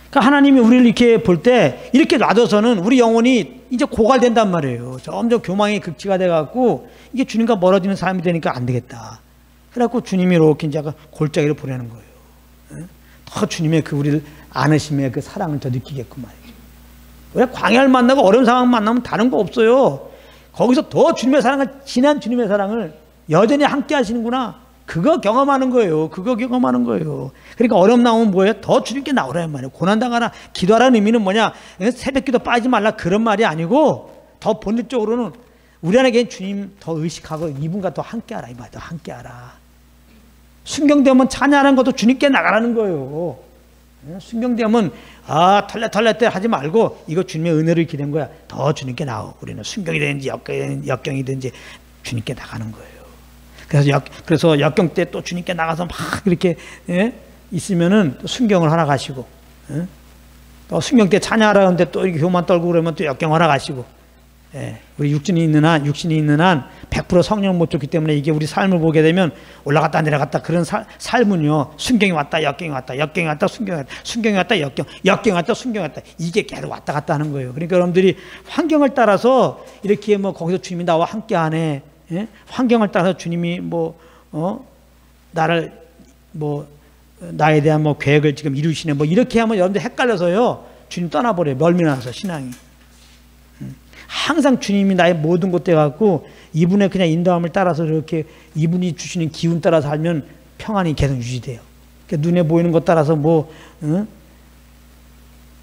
그러니까 하나님이 우리를 이렇게 볼 때 이렇게 놔둬서는 우리 영혼이 이제 고갈된단 말이에요. 점점 교망의 극치가 돼갖고 이게 주님과 멀어지는 삶이 되니까 안 되겠다. 그래갖고 주님이 이렇게 이제 골짜기로 보내는 거예요. 더 주님의 그 우리를 안으심의 그 사랑을 더 느끼겠고 말이죠. 왜 광야를 만나고 어려운 상황 만나면 다른 거 없어요. 거기서 더 주님의 사랑을, 진한 주님의 사랑을 여전히 함께 하시는구나. 그거 경험하는 거예요. 그거 경험하는 거예요. 그러니까 어려움 나오면 뭐예요? 더 주님께 나오라는 말이에요. 고난당하라. 기도하라는 의미는 뭐냐? 새벽 기도 빠지지 말라 그런 말이 아니고, 더 본질적으로는 우리 안에 주님 더 의식하고 이분과 더 함께하라 이 말이에요. 더 함께하라. 순경되면 찬양하는 것도 주님께 나가라는 거예요. 순경되면 털레 때 하지 말고 이거 주님의 은혜를 기댄 거야. 더 주님께 나오. 우리는 순경이 되는지 역경이든지 주님께 나가는 거예요. 그래서 역경 때 또 주님께 나가서 막 이렇게 있으면은 또 순경을 하나 가시고, 또 순경 때 찬양하라는데 또 이렇게 교만 떨고 그러면 또 역경 하나 가시고, 우리 육신이 있는 한 100% 성령을 못 줬기 때문에 이게 우리 삶을 보게 되면 올라갔다 내려갔다 그런 삶은요, 순경이 왔다 역경이 왔다 역경이 왔다 순경이 왔다 순경이 왔다 역경이 왔다 순경이 왔다, 이게 계속 왔다 갔다 하는 거예요. 그러니까 여러분들이 환경을 따라서 이렇게 뭐 거기서 주님이 나와 함께 하네, 환경을 따라서 주님이 나를 나에 대한 계획을 지금 이루시네 이렇게 하면 여러분들 헷갈려서요 주님 떠나버려요. 멀미나서 신앙이. 항상 주님이 나의 모든 것 돼갖고 이분의 그냥 인도함을 따라서 이렇게 이분이 주시는 기운 따라 살면 평안이 계속 유지돼요. 그러니까 눈에 보이는 것 따라서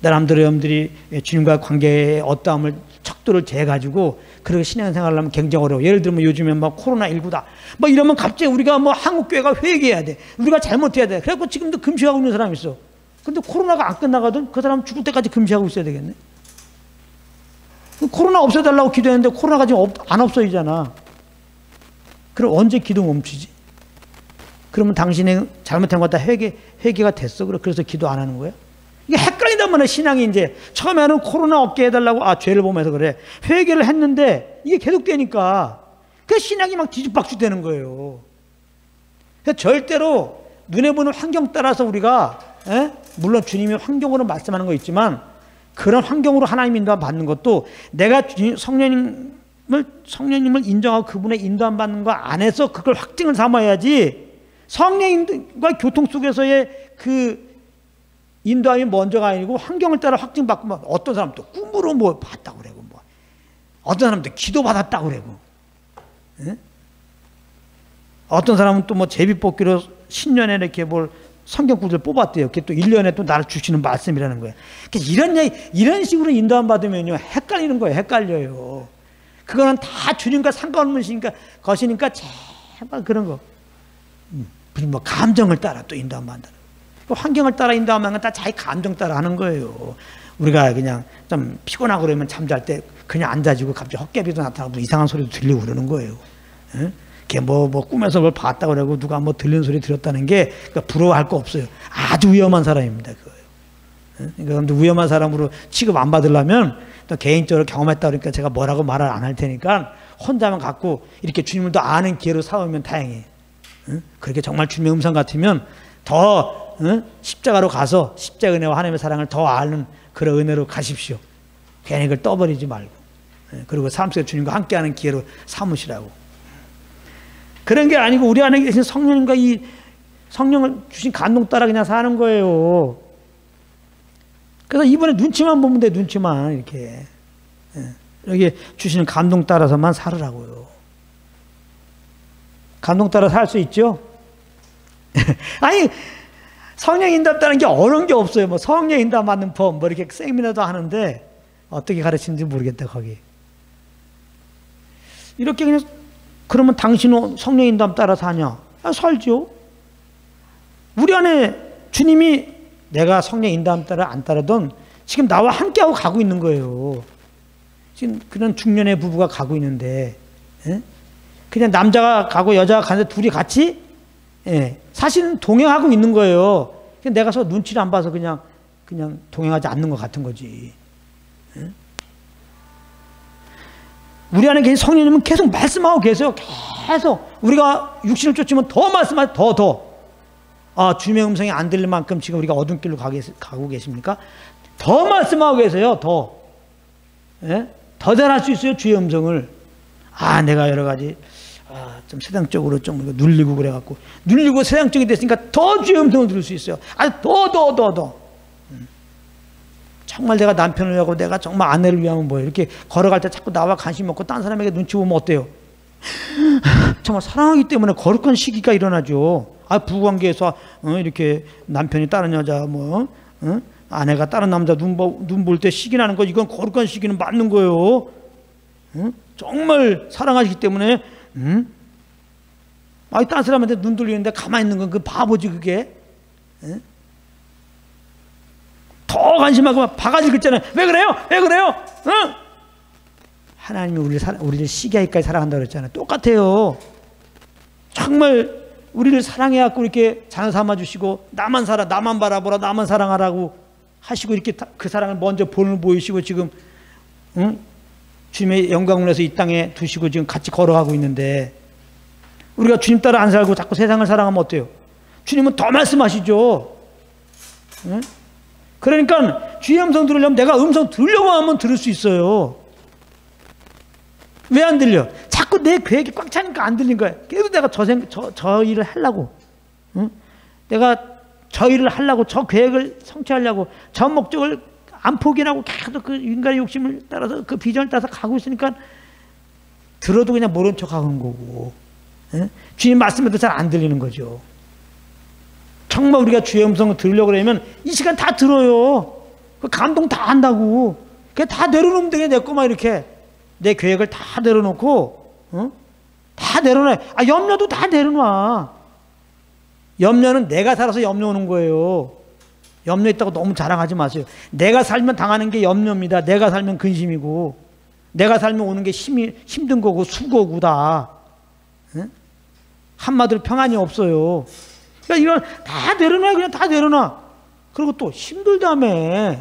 나름대로 여러분들이 주님과 관계의 어떠함을 척도를 재가지고 그렇게 신앙생활을 하면 굉장히 어려워. 예를 들면 요즘에 코로나19다 이러면 갑자기 우리가 한국교회가 회개해야 돼, 우리가 잘못해야 돼. 그래갖고 지금도 금식하고 있는 사람이 있어. 근데 코로나가 안 끝나거든. 그 사람 죽을 때까지 금식하고 있어야 되겠네. 코로나 없애달라고 기도했는데 코로나가 지금 안 없어지잖아. 그럼 언제 기도 멈추지? 그러면 당신이 잘못한 거 다 회개가 됐어? 그래서 기도 안 하는 거야? 이게 헷갈린단 말이야. 신앙이 이제 처음에는 코로나 없게 해달라고 죄를 보면서 그래. 회개를 했는데 이게 계속 되니까 그 신앙이 막 뒤죽박죽 되는 거예요. 그래서 절대로 눈에 보는 환경 따라서 우리가 물론 주님이 환경으로 말씀하는 거 있지만 그런 환경으로 하나님 인도함 받는 것도 내가 성령님을 인정하고 그분의 인도함 받는 거 안에서 그걸 확증을 삼아야지, 성령님과 교통 속에서의 그 인도함이 먼저가 아니고 환경을 따라 확증받고 어떤 사람도 꿈으로 봤다고 그러고 어떤 사람도 기도 받았다고 그러고 어떤 사람은 또 제비뽑기로 신년에 이렇게 성경 구절 뽑았대요. 그게 또 1년에 또 나를 주시는 말씀이라는 거예요. 그러니까 이런 식으로 인도함 받으면요, 헷갈리는 거예요. 헷갈려요. 그거는 다 주님과 상관없는 것이니까 제발 그런 거. 무슨 감정을 따라 또 인도함 받는다. 환경을 따라 인도하면 건 다 자기 감정 따라 하는 거예요. 우리가 그냥 좀 피곤하고 그러면 잠잘 때 그냥 앉아지고 갑자기 헛개비도 나타나고 이상한 소리도 들리고 그러는 거예요. 걔 꿈에서 뭘 봤다고 그러고 누가 들리는 소리 들었다는 게 부러워할 거 없어요. 아주 위험한 사람입니다. 그거예요. 그러니까 위험한 사람으로 취급 안 받으려면 또 개인적으로 경험했다 그러니까 제가 뭐라고 말을 안 할 테니까 혼자만 갖고 이렇게 주님을 더 아는 기회로 삼으면 다행이에요. 그렇게 정말 주님의 음성 같으면 더 십자가로 가서 십자가 은혜와 하나님의 사랑을 더 아는 그런 은혜로 가십시오. 괜히 그걸 떠버리지 말고. 그리고 삶 속에 주님과 함께하는 기회로 삼으시라고. 그런 게 아니고 우리 안에 계신 성령님과 이 성령을 주신 감동 따라 그냥 사는 거예요. 그래서 이번에 눈치만 보면 돼. 눈치만 이렇게 여기 주시는 감동 따라서만 살으라고요. 감동 따라 살 수 있죠? 아니 성령 인도한다는 게 어려운 게 없어요. 성령 인도 받는 법 이렇게 세미나도 하는데 어떻게 가르치는지 모르겠다. 거기 이렇게 그냥 그러면 당신은 성령 인도함 따라 사냐? 살죠. 우리 안에 주님이 내가 성령 인도함 따라 안 따르던 지금 나와 함께하고 가고 있는 거예요. 지금 그런 중년의 부부가 가고 있는데 그냥 남자가 가고 여자가 가는데 둘이 같이 사실은 동행하고 있는 거예요. 내가 눈치를 안 봐서 그냥 동행하지 않는 것 같은 거지. 우리 안에 계신 성령님은 계속 말씀하고 계세요. 계속 우리가 육신을 쫓으면 더 말씀하고 더 주님의 음성이 안 들릴 만큼 지금 우리가 어두운 길로 가고 계십니까? 더 말씀하고 계세요. 더 잘할 수 있어요. 주의 음성을. 내가 여러 가지 좀 세상적으로 좀 눌리고 그래갖고 눌리고 세상적이 됐으니까 더 주의 음성을 들을 수 있어요. 더. 정말 내가 남편을 위하고 내가 정말 아내를 위하면 이렇게 걸어갈 때 자꾸 나와 관심 없고 딴 사람에게 눈치 보면 어때요? 정말 사랑하기 때문에 거룩한 시기가 일어나죠. 부부관계에서 이렇게 남편이 다른 여자 아내가 다른 남자 눈 볼 때 시기 나는 거 이건 거룩한 시기는 맞는 거예요. 정말 사랑하시기 때문에 딴 사람한테 눈 돌리는데 가만히 있는 건 그 바보지 그게. 더 관심하고 바가지 긁잖아요. 왜 그래요? 하나님이 우리를 시기하기까지 사랑한다고 그랬잖아요. 똑같아요. 정말 우리를 사랑해갖고 이렇게 자녀 삼아주시고 나만 바라보라, 나만 사랑하라고 하시고 이렇게 그 사랑을 먼저 본을 보이시고 지금 주님의 영광을 위해서 이 땅에 두시고 지금 같이 걸어가고 있는데 우리가 주님 따라 안 살고 자꾸 세상을 사랑하면 어때요? 주님은 더 말씀하시죠. 네? 그러니까 주의 음성 들으려면 내가 음성 들으려고 하면 들을 수 있어요. 왜 안 들려? 자꾸 내 계획이 꽉 차니까 안 들린 거야. 계속 내가 저 일을 하려고, 응? 내가 저 일을 하려고, 저 계획을 성취하려고, 저 목적을 안 포기하고 계속 그 인간의 욕심을 따라서 그 비전을 따라서 가고 있으니까 들어도 그냥 모른 척 하는 거고, 응? 주님 말씀에도 잘 안 들리는 거죠. 정말 우리가 주의 음성을 들으려고 그러면 이 시간 다 들어요. 그 감동 다 한다고. 그냥 다 내려놓으면 되게 내 거만 이렇게. 내 계획을 다 내려놓고, 어? 다 내려놔. 아, 염려도 다 내려놔. 염려는 내가 살아서 염려 오는 거예요. 염려 있다고 너무 자랑하지 마세요. 내가 살면 당하는 게 염려입니다. 내가 살면 근심이고, 내가 살면 오는 게 힘든 거고, 수고고 다. 어? 한마디로 평안이 없어요. 그러니까 이런 다 내려놔. 그냥 다 내려놔. 그리고 또 힘들다며.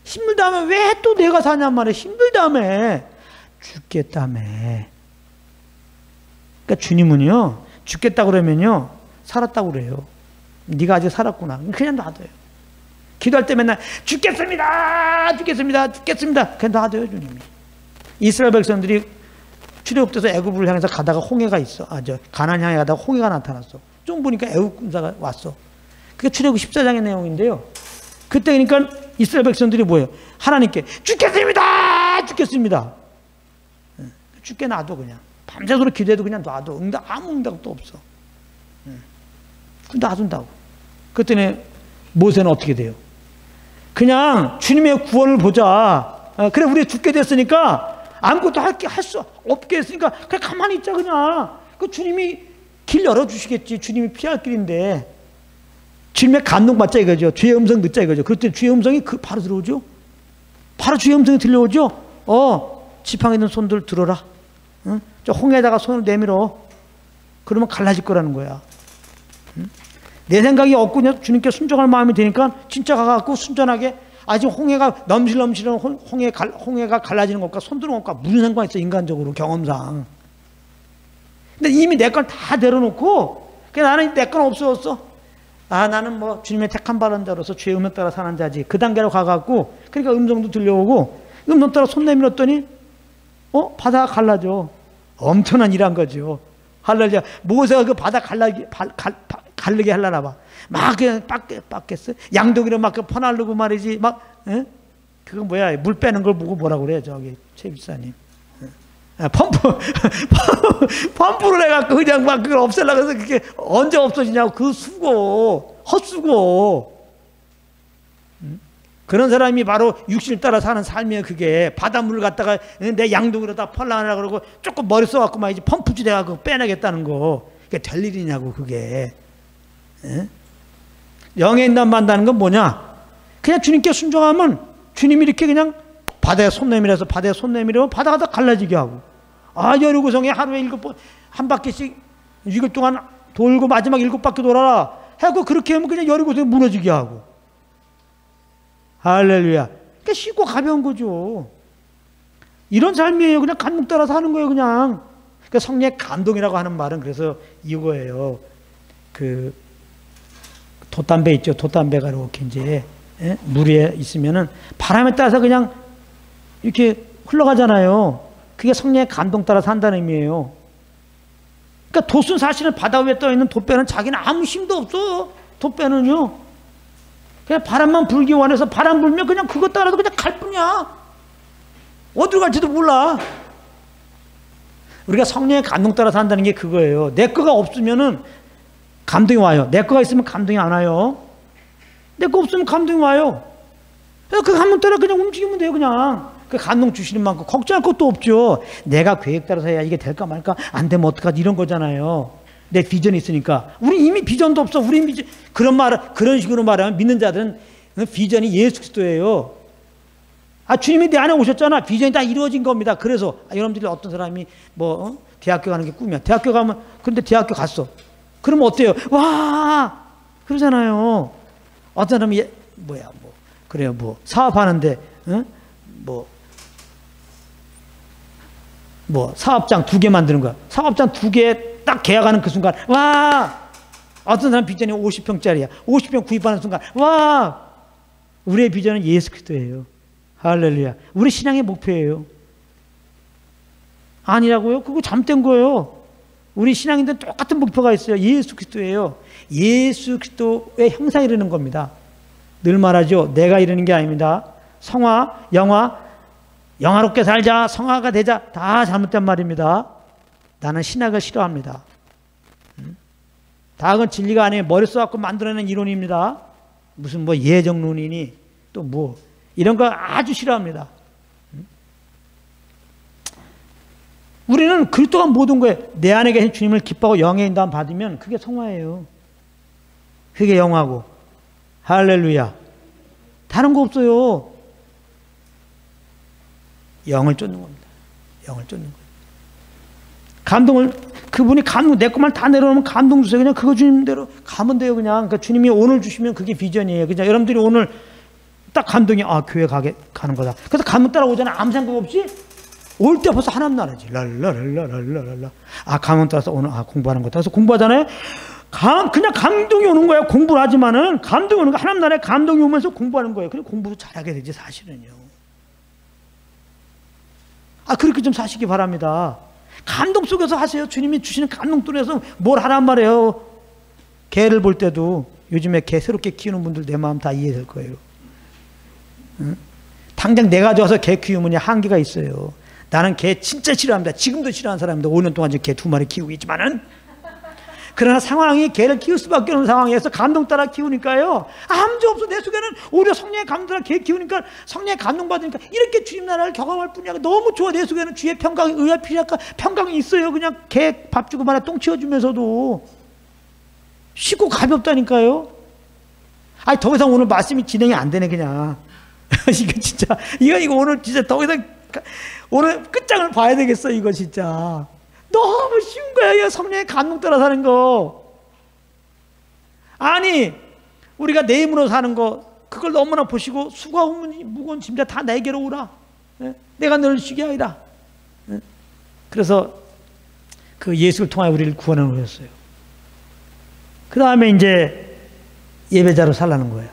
힘들다며 왜 또 내가 사냔 말이야. 힘들다며. 죽겠다며. 그러니까 주님은요, 죽겠다 그러면요, 살았다고 그래요. 네가 아직 살았구나. 그냥 놔둬요. 기도할 때 맨날 죽겠습니다, 죽겠습니다, 죽겠습니다. 그냥 놔둬요, 주님이. 이스라엘 백성들이 출애굽돼서 애굽을 향해서 가다가 홍해가 있어. 가나안 향해 가다가 홍해가 나타났어. 좀 보니까 애굽 군사가 왔어. 그게 출애굽 14장의 내용인데요. 그때 그러니까 이스라엘 백성들이 뭐예요? 하나님께 죽겠습니다, 죽겠습니다. 죽게 놔둬. 그냥 밤새도록 기도해도 그냥 놔둬. 아무 응답도 없어. 놔둔다고. 그랬더니 모세는 어떻게 돼요? 그냥 주님의 구원을 보자. 그래, 우리 죽게 됐으니까 아무것도 할 수 없게 했으니까 그냥 가만히 있자. 그냥 그 주님이 길 열어주시겠지. 주님이 피할 길인데 주님의 감동받자 이거죠. 주의 음성 듣자 이거죠. 그때 주의 음성이 바로 들어오죠. 바로 주의 음성이 들려오죠. 지팡이 있는 손들 들어라. 응? 저 홍에다가 손을 내밀어. 그러면 갈라질 거라는 거야. 응? 내 생각이 없고 주님께 순종할 마음이 되니까 진짜 가갖고 순전하게, 지금 홍해가 넘실넘실한 홍해가 갈라지는 것과 손드는 것과 무슨 상관이 있어, 인간적으로 경험상. 근데 이미 내 건 다 내려놓고 그냥 나는 내 건 없어졌어. 나는 뭐 주님의 택한 바른 자로서 주의 음성 따라 사는 자지. 그 단계로 가갖고, 그러니까 음성도 들려오고 음성 따라 손 내밀었더니 바다가 갈라져. 엄청난 일한 거죠. 할렐루야. 모세가 그 바다 갈르게 하려나 봐. 막 그냥 빡겠어. 양동이로 막 퍼날르고 말이지. 그거 뭐야, 물 빼는 걸 보고 뭐라고 그래, 저기 최 집사님. 펌프를 해갖고 그냥 막 그걸 없애려고 해서 그게 언제 없어지냐고. 그 헛수고. 그런 사람이 바로 육신을 따라 사는 삶이에요. 그게 바닷물을 갖다가 내 양동이로 다 펄라하라 그러고 조금 머리 써갖고 막 이제 펌프질 해갖고 빼내겠다는 거. 그게 될 일이냐고, 그게. 영에 인단 만다는 건 뭐냐? 그냥 주님께 순종하면 주님이 이렇게 그냥 바다에 손 내밀어서 바다에 손 내밀어 바다가 다 갈라지게 하고, 여리고성에 하루에 한 바퀴씩 6일 동안 돌고 마지막 7바퀴 돌아라 하고, 그렇게 하면 그냥 여리고성이 무너지게 하고. 할렐루야. 그러니까 쉽고 가벼운 거죠. 이런 삶이에요. 그냥 감동 따라 사는 거예요, 그냥. 그러니까 성령의 감동이라고 하는 말은 그래서 이거예요. 그 돛담배 있죠. 돛담배가 이렇게 이제 물에 있으면은 바람에 따라서 그냥 이렇게 흘러가잖아요. 그게 성령의 감동 따라 산다는 의미예요. 그러니까 돛은 사실은 바다 위에 떠 있는 돛배는 자기는 아무 힘도 없어. 돛배는요. 그냥 바람만 불기 원해서 바람 불면 그냥 그것 따라서 그냥 갈 뿐이야. 어디로 갈지도 몰라. 우리가 성령의 감동 따라 산다는 게 그거예요. 내 거가 없으면은 감동이 와요. 내 거가 있으면 감동이 안 와요. 내 거 없으면 감동이 와요. 그래서 그 감동 따라 그냥 움직이면 돼요, 그냥. 그 감동 주시는 만큼 걱정할 것도 없죠. 내가 계획 따라서 해야 이게 될까 말까, 안 되면 어떡하지, 이런 거잖아요. 내 비전이 있으니까. 우리 이미 비전도 없어. 우리 비전. 그런 식으로 말하면 믿는 자들은 비전이 예수 그리스도예요. 주님이 내 안에 오셨잖아. 비전이 다 이루어진 겁니다. 그래서 여러분들이 어떤 사람이 대학교 가는 게 꿈이야. 대학교 가면, 근데 대학교 갔어. 그러면 어때요? 와! 그러잖아요. 어떤 사람이 그래요, 사업하는데, 뭐 사업장 2개 만드는 거야. 사업장 2개 딱 계약하는 그 순간, 와! 어떤 사람 비전이 50평짜리야. 50평 구입하는 순간, 와! 우리의 비전은 예수 그리스도예요. 할렐루야. 우리 신앙의 목표예요. 아니라고요? 그거 잘못된 거예요. 우리 신앙인들은 똑같은 목표가 있어요. 예수 그리스도예요. 예수 그리스도의 형상이 이르는 겁니다. 늘 말하죠. 내가 이르는 게 아닙니다. 성화, 영화, 영화롭게 살자, 성화가 되자, 다 잘못된 말입니다. 나는 신학을 싫어합니다. 다 그건 진리가 아니에요. 머리 써갖고 만들어낸 이론입니다. 무슨 뭐 예정론이니 또 뭐 이런 거 아주 싫어합니다. 우리는 그리스도가 모든 거에 내 안에 계신 주님을 기뻐하고 영의 인도함 받으면 그게 성화예요. 그게 영화고. 할렐루야. 다른 거 없어요. 영을 쫓는 겁니다. 영을 쫓는 거예요. 감동을, 그분이 감동, 내 것만 다 내려놓으면 감동 주세요. 그냥 그거 주님대로 가면 돼요. 그냥. 그러니까 주님이 오늘 주시면 그게 비전이에요. 그냥 여러분들이 오늘 딱 감동이, 아, 교회 가는 거다. 그래서 가면 따라오잖아. 아무 생각 없이. 올 때 벌써 하나님 나라지. 랄라랄라랄라랄라. 아, 가면 따라서 오늘, 아, 공부하는 거다. 그래서 공부하잖아요. 그냥 감동이 오는 거예요. 공부를 하지만은 감동이 오는 거, 하나님 나라에 감동이 오면서 공부하는 거예요. 그래, 공부도 잘하게 되지, 사실은요. 아, 그렇게 좀 사시기 바랍니다. 감동 속에서 하세요. 주님이 주시는 감동 속에서 뭘 하란 말이에요. 개를 볼 때도 요즘에 개 새롭게 키우는 분들 내 마음 다 이해될 거예요. 응? 당장 내가 좋아서 개 키우면 한계가 있어요. 나는 개 진짜 싫어합니다. 지금도 싫어하는 사람입니다. 5년 동안 개 2마리 키우고 있지만은. 그러나 상황이 개를 키울 수밖에 없는 상황에서 감동 따라 키우니까요. 아무 줄 없어. 내 속에는 오히려 성령의 감동 따라 개 키우니까 성령의 감동 받으니까 이렇게 주님 나라를 경험할 뿐이야. 너무 좋아. 내 속에는 주의 평강이, 의와 피력과 평강이 있어요. 그냥 개 밥 주고 말아 똥 치워주면서도 쉽고 가볍다니까요. 아니, 더 이상 오늘 말씀이 진행이 안 되네, 그냥. 이거 진짜, 이거 오늘 진짜 더 이상, 오늘 끝장을 봐야 되겠어, 이거 진짜. 너무 쉬운 거야, 이거 성령의 감동 따라 사는 거. 아니, 우리가 내 힘으로 사는 거, 그걸 너무나 보시고, 수고하고 무거운 짐자 다 내게로 오라. 내가 너를 쉬게 하리라. 그래서 그 예수를 통하여 우리를 구원하는 거였어요. 그 다음에 이제 예배자로 살라는 거예요.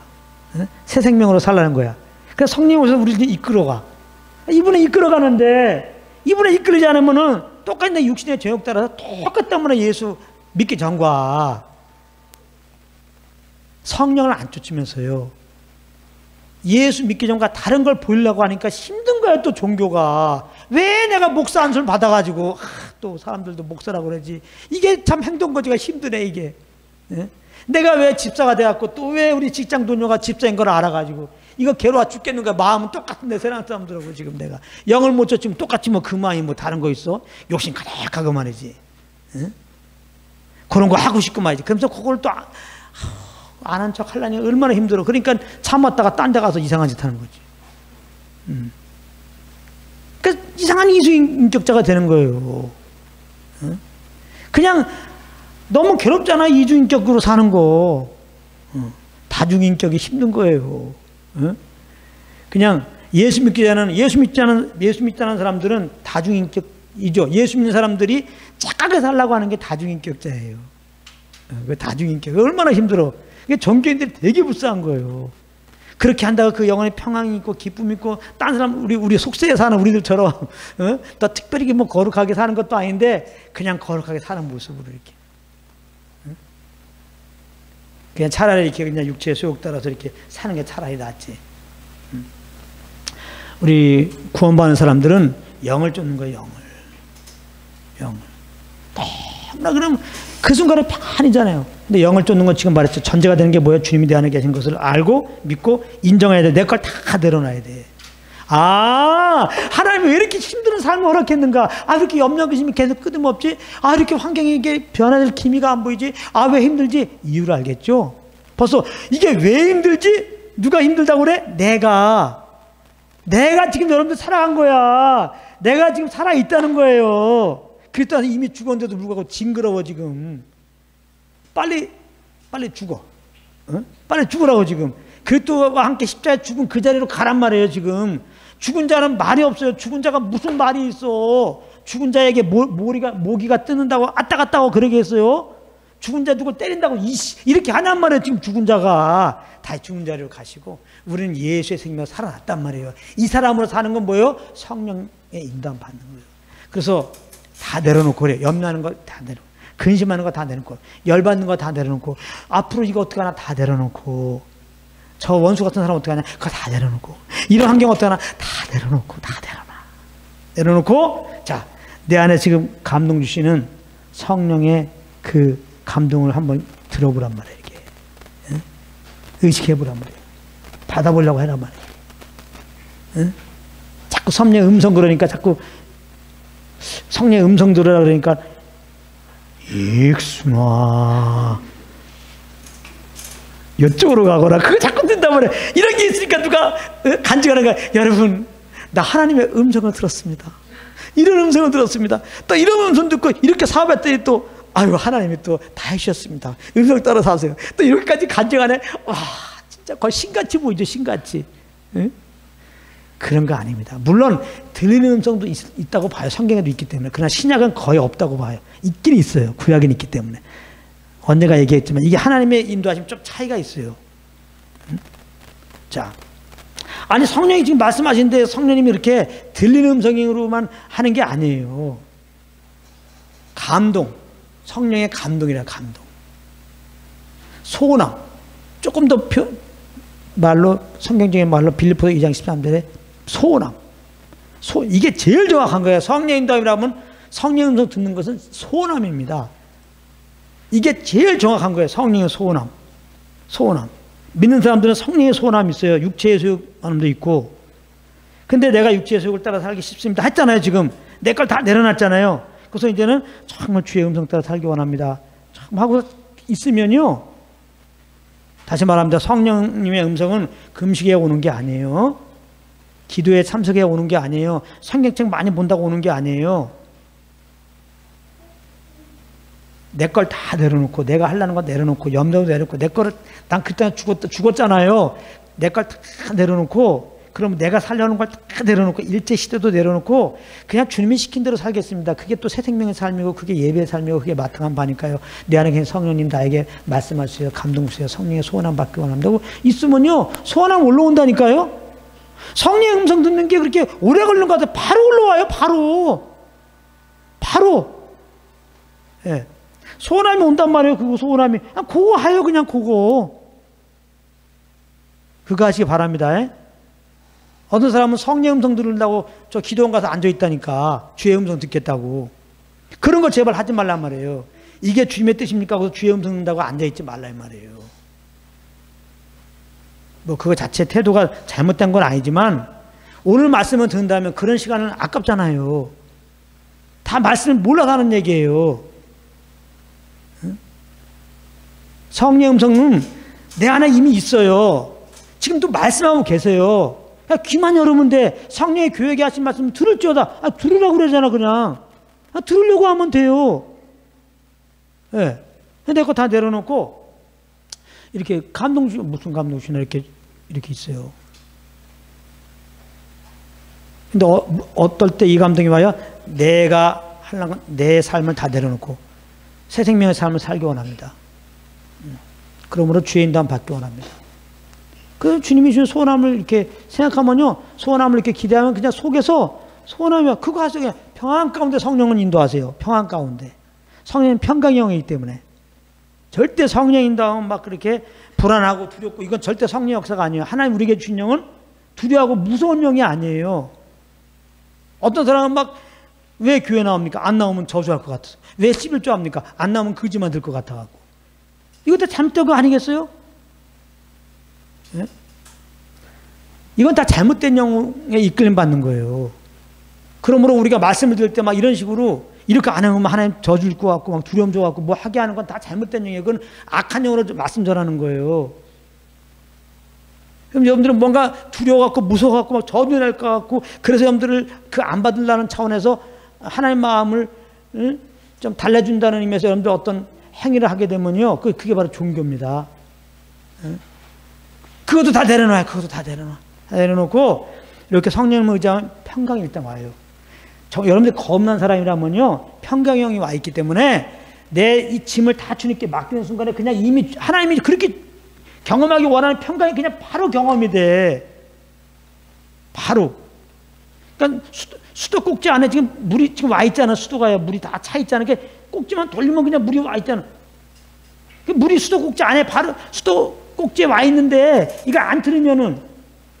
새 생명으로 살라는 거야. 그래서 성령이 오셔서 우리를 이끌어가. 이분이 이끌어가는데, 이분이 이끌리지 않으면은 똑같이 내 육신의 죄욕 따라서 똑같단 말이야. 예수 믿기 전과 성령을 안 쫓으면서요. 예수 믿기 전과 다른 걸 보이려고 하니까 힘든 거야. 또 종교가. 왜 내가 목사 안수를 받아가지고 또 사람들도 목사라고 그러지. 이게 참 행동거지가 힘드네, 이게. 내가 왜 집사가 돼갖고 또 왜 우리 직장 동료가 집사인 걸 알아가지고 이거 괴로워 죽겠는 거야. 마음은 똑같은데 세상 사람들하고 지금 내가 영을 못 쫓으면 똑같지 뭐. 그 마음이 뭐 다른 거 있어? 욕심 가득하고 말이지. 그런 거 하고 싶고 말이지. 그러면서 그걸 또 안 한 척 하려니 얼마나 힘들어. 그러니까 참았다가 딴 데 가서 이상한 짓 하는 거지. 그러니까 이상한 이주인격자가 되는 거예요. 그냥 너무 괴롭잖아, 이주인격으로 사는 거. 다중인격이 힘든 거예요. 그냥 예수 믿자는 사람들은 다중인격이죠. 예수 믿는 사람들이 착하게 살라고 하는 게 다중인격자예요. 그 다중인격 얼마나 힘들어. 이게 종교인들이 되게 불쌍한 거예요. 그렇게 한다고 그 영혼의 평안이 있고 기쁨이 있고 딴 사람 우리 속세에 사는 우리들처럼 또 특별히 뭐 거룩하게 사는 것도 아닌데 그냥 거룩하게 사는 모습으로 이렇게. 그냥 차라리 이렇게 그냥 육체의 소욕 따라서 이렇게 사는 게 차라리 낫지. 우리 구원받는 사람들은 영을 쫓는 거예요, 영을. 나 그럼 그 순간에 평안이잖아요. 근데 영을 쫓는 건 지금 말했죠. 전제가 되는 게 뭐예요? 주님이 내 안에 계신 것을 알고 믿고 인정해야 돼. 내 걸 다 내려놔야 돼. 아, 하나님이 왜 이렇게 힘든 삶을 허락했는가? 아, 이렇게 염려의심이 계속 끊임없지? 아, 이렇게 환경이 이게 변화될 기미가 안 보이지? 아, 왜 힘들지? 이유를 알겠죠? 벌써 이게 왜 힘들지? 누가 힘들다고 그래? 내가 지금 여러분들 살아간 거야. 내가 지금 살아있다는 거예요. 그랬더니 이미 죽었는데도 불구하고 징그러워 지금. 빨리 죽어. 빨리 죽으라고 지금. 그리스도와 함께 십자가에 죽은 그 자리로 가란 말이에요 지금. 죽은 자는 말이 없어요. 죽은 자가 무슨 말이 있어. 죽은 자에게 모기가 뜨는다고 왔다 갔다 하고 그러게 했어요. 죽은 자 누굴 때린다고 이렇게 하냔 말이에요. 지금 죽은 자가 다 죽은 자리로 가시고 우리는 예수의 생명으로 살아났단 말이에요. 이 사람으로 사는 건 뭐예요? 성령의 인도함 받는 거예요. 그래서 다 내려놓고 그래요. 염려하는 거 다 내려놓고 근심하는 거 다 내려놓고 열받는 거 다 내려놓고 앞으로 이거 어떻게 하나 다 내려놓고 저 원수 같은 사람 어떻게 하냐 그거 다 내려놓고 이런 환경 어떻게 하나 다 내려놓고 다 내려놓고 자, 내 안에 지금 감동 주시는 성령의 그 감동을 한번 들어보란 말이에요. 이렇게 의식해보란 말이에요. 받아보려고 해란 말이에요. 자꾸 성령의 음성 그러니까 자꾸 성령의 음성 들으라 그러니까 익순아 이쪽으로 가거라 그거 자꾸 든단 말이에요. 이런 게 있으니까 누가 간증하는 거야. 여러분 나 하나님의 음성을 들었습니다. 이런 음성을 들었습니다. 또 이런 음성 듣고 이렇게 사업했더니 또 아유 하나님이 또 다 해주셨습니다. 음성 따라 사세요. 또 이렇게까지 간증하네. 와 진짜 거의 신같이 보이죠. 신같이. 응? 그런 거 아닙니다. 물론 들리는 음성도 있다고 봐요. 성경에도 있기 때문에. 그러나 신약은 거의 없다고 봐요. 있긴 있어요. 구약은 있기 때문에. 언제가 얘기했지만 이게 하나님의 인도하시면 좀 차이가 있어요. 응? 자, 아니 성령이 지금 말씀하시는데 성령님이 이렇게 들리는 음성으로만 하는 게 아니에요. 감동, 성령의 감동이라 감동. 소원함, 조금 더 말로 성경적인 말로 빌립보서 2장 13절에 소원함. 이게 제일 정확한 거예요. 성령 인도함이라면 성령 음성 듣는 것은 소원함입니다. 이게 제일 정확한 거예요. 성령의 소원함. 소원함. 믿는 사람들은 성령의 소원함이 있어요. 육체의 소원함도 있고. 근데 내가 육체의 소욕을 따라 살기 쉽습니다. 했잖아요. 지금 내 걸 다 내려놨잖아요. 그래서 이제는 정말 주의 음성 따라 살기 원합니다. 참 하고 있으면요. 다시 말합니다. 성령님의 음성은 금식에 오는 게 아니에요. 기도에 참석해 오는 게 아니에요. 성경책 많이 본다고 오는 게 아니에요. 내 걸 다 내려놓고 내가 하려는 거 내려놓고 염려도 내려놓고 내 거를 난 그때 죽었잖아요. 내 걸 다 내려놓고 그럼 내가 살려는 걸 다 내려놓고 일제 시대도 내려놓고 그냥 주님이 시킨 대로 살겠습니다. 그게 또 새 생명의 삶이고 그게 예배의 삶이고 그게 마땅한 바니까요. 내 안에 계신 성령님 나에게 말씀하세요. 감동 주세요. 성령의 소원함 받기 원합니다. 있으면요 소원함 올라온다니까요. 성령의 음성 듣는 게 그렇게 오래 걸리는 것 같아요. 바로 올라와요. 바로 예. 소원함이 온단 말이에요. 그거 소원함이 그거 하요. 그냥 그거 하시기 바랍니다. 예? 어떤 사람은 성령 음성 들으려고 저 기도원 가서 앉아있다니까 주의 음성 듣겠다고. 그런 거 제발 하지 말란 말이에요. 이게 주님의 뜻입니까? 그래서 주의 음성 듣는다고 앉아있지 말란 말이에요. 뭐 그거 자체 태도가 잘못된 건 아니지만 오늘 말씀을 듣는다면 그런 시간은 아깝잖아요. 다 말씀을 몰라서 하는 얘기예요. 성령 음성은 내 안에 이미 있어요. 지금도 말씀하고 계세요. 귀만 열으면 돼. 성령의 교회에 하신 말씀 들을지어다. 들으라고 그러잖아. 그냥 들으려고 하면 돼요. 예. 내 거 다 내려놓고 이렇게 감동 주 무슨 감동 주나 이렇게 있어요. 근데 어떨 때 이 감동이 와요? 내가 하려는 내 삶을 다 내려놓고 새 생명의 삶을 살기 원합니다. 그러므로 주의 인도함 받기 원합니다. 그 주님이 주신 소원함을 이렇게 생각하면요, 소원함을 이렇게 기대하면 그냥 속에서 소원함이 그거 하세요. 그냥 평안 가운데 성령은 인도하세요. 평안 가운데. 성령은 평강의 영이기 때문에 절대 성령 인도하면 막 그렇게 불안하고 두렵고 이건 절대 성령 역사가 아니에요. 하나님 우리에게 주신 영은 두려워하고 무서운 영이 아니에요. 어떤 사람은 막 왜 교회 나옵니까? 안 나오면 저주할 것 같아서. 왜 11조 합니까? 안 나오면 거지만 들 것 같아갖고. 이거 다 잘못된 거 아니겠어요? 네? 이건 다 잘못된 영에 이끌림 받는 거예요. 그러므로 우리가 말씀을 들을 때 막 이런 식으로 이렇게 안 하면 하나님 저주일 것 같고 막 두려움 줘 갖고 뭐 하게 하는 건 다 잘못된 영이에요. 그건 악한 영으로 말씀 전하는 거예요. 그럼 여러분들은 뭔가 두려워 갖고 무서워 갖고 막 저주 날 것 같고 그래서 여러분들을 그 안 받으려는 차원에서 하나님 마음을 좀 달래준다는 의미에서 여러분들 어떤 행위를 하게 되면요, 그게 바로 종교입니다. 그것도 다 내려놔요. 그것도 다 내려놔. 다 내려놓고 이렇게 성령을 의지하면 평강이 일단 와요. 여러분들 겁난 사람이라면요, 평강형이 와 있기 때문에 내 이 짐을 다 주님께 맡기는 순간에 그냥 이미 하나님이 그렇게 경험하기 원하는 평강이 그냥 바로 경험이 돼. 바로. 그러니까 수도 꼭지 안에 지금 물이 지금 와 있잖아. 수도가 물이 다 차 있잖아. 그러니까 꼭지만 돌리면 그냥 물이 와 있잖아. 그 물이 수도 꼭지 안에 바로 수도 꼭지에 와 있는데 이거 안 틀으면은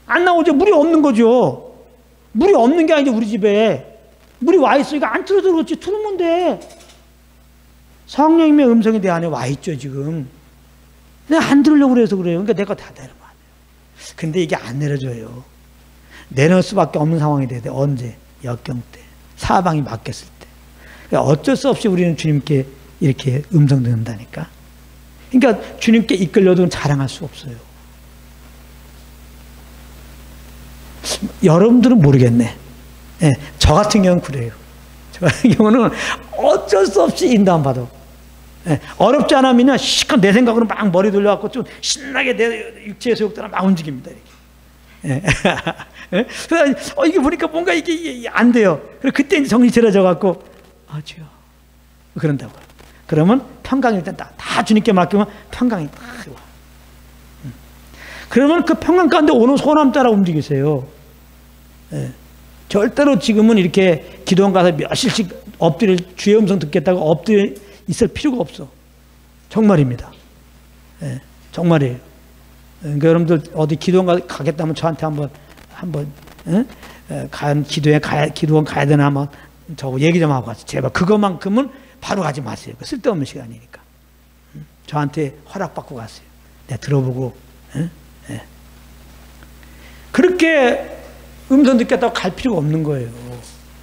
안 나오죠. 물이 없는 거죠. 물이 없는 게 아니죠. 우리 집에 물이 와 있어. 이거 안 틀어도 그렇지. 틀으면 돼. 성령님의 음성이 내 안에 와 있죠. 지금 내가 안 들으려고 그래서 그래요. 그러니까 내가 다 내려놔. 근데 이게 안 내려져요. 내놓을 수밖에 없는 상황이 돼야 돼. 언제? 역경 때. 사방이 막혔을 때. 그러니까 어쩔 수 없이 우리는 주님께 이렇게 음성 듣는다니까. 그러니까 주님께 이끌려도 자랑할 수 없어요. 여러분들은 모르겠네. 네, 저 같은 경우는 그래요. 저 같은 경우는 어쩔 수 없이 인도함 받아. 네, 어렵지 않으면 시컷 내 생각으로 막 머리 돌려갖고 좀 신나게 내 육체의 소욕대로 막 움직입니다. 이렇게. 네. 이게 보니까 뭔가 이게 안 돼요. 그리고 그때 이제 정신 차려져갖고, 아, 주여. 그런다고요. 그러면 평강이 일단 다 주님께 맡기면 평강이 딱 와. 그러면 그 평강 가운데 오는 소원 따라 움직이세요. 네. 절대로 지금은 이렇게 기도원 가서 며칠씩 엎드릴 주의 음성 듣겠다고 엎드려 있을 필요가 없어. 정말입니다. 네. 정말이에요. 그러니까 여러분들 어디 기도원 가겠다면 저한테 한번 기도원 가야 되나 한번 저거 얘기 좀 하고 가세요. 제발 그것만큼은 바로 가지 마세요. 쓸데없는 시간이니까. 저한테 허락받고 가세요. 내가 들어보고. 그렇게 음성 듣겠다고 갈 필요가 없는 거예요.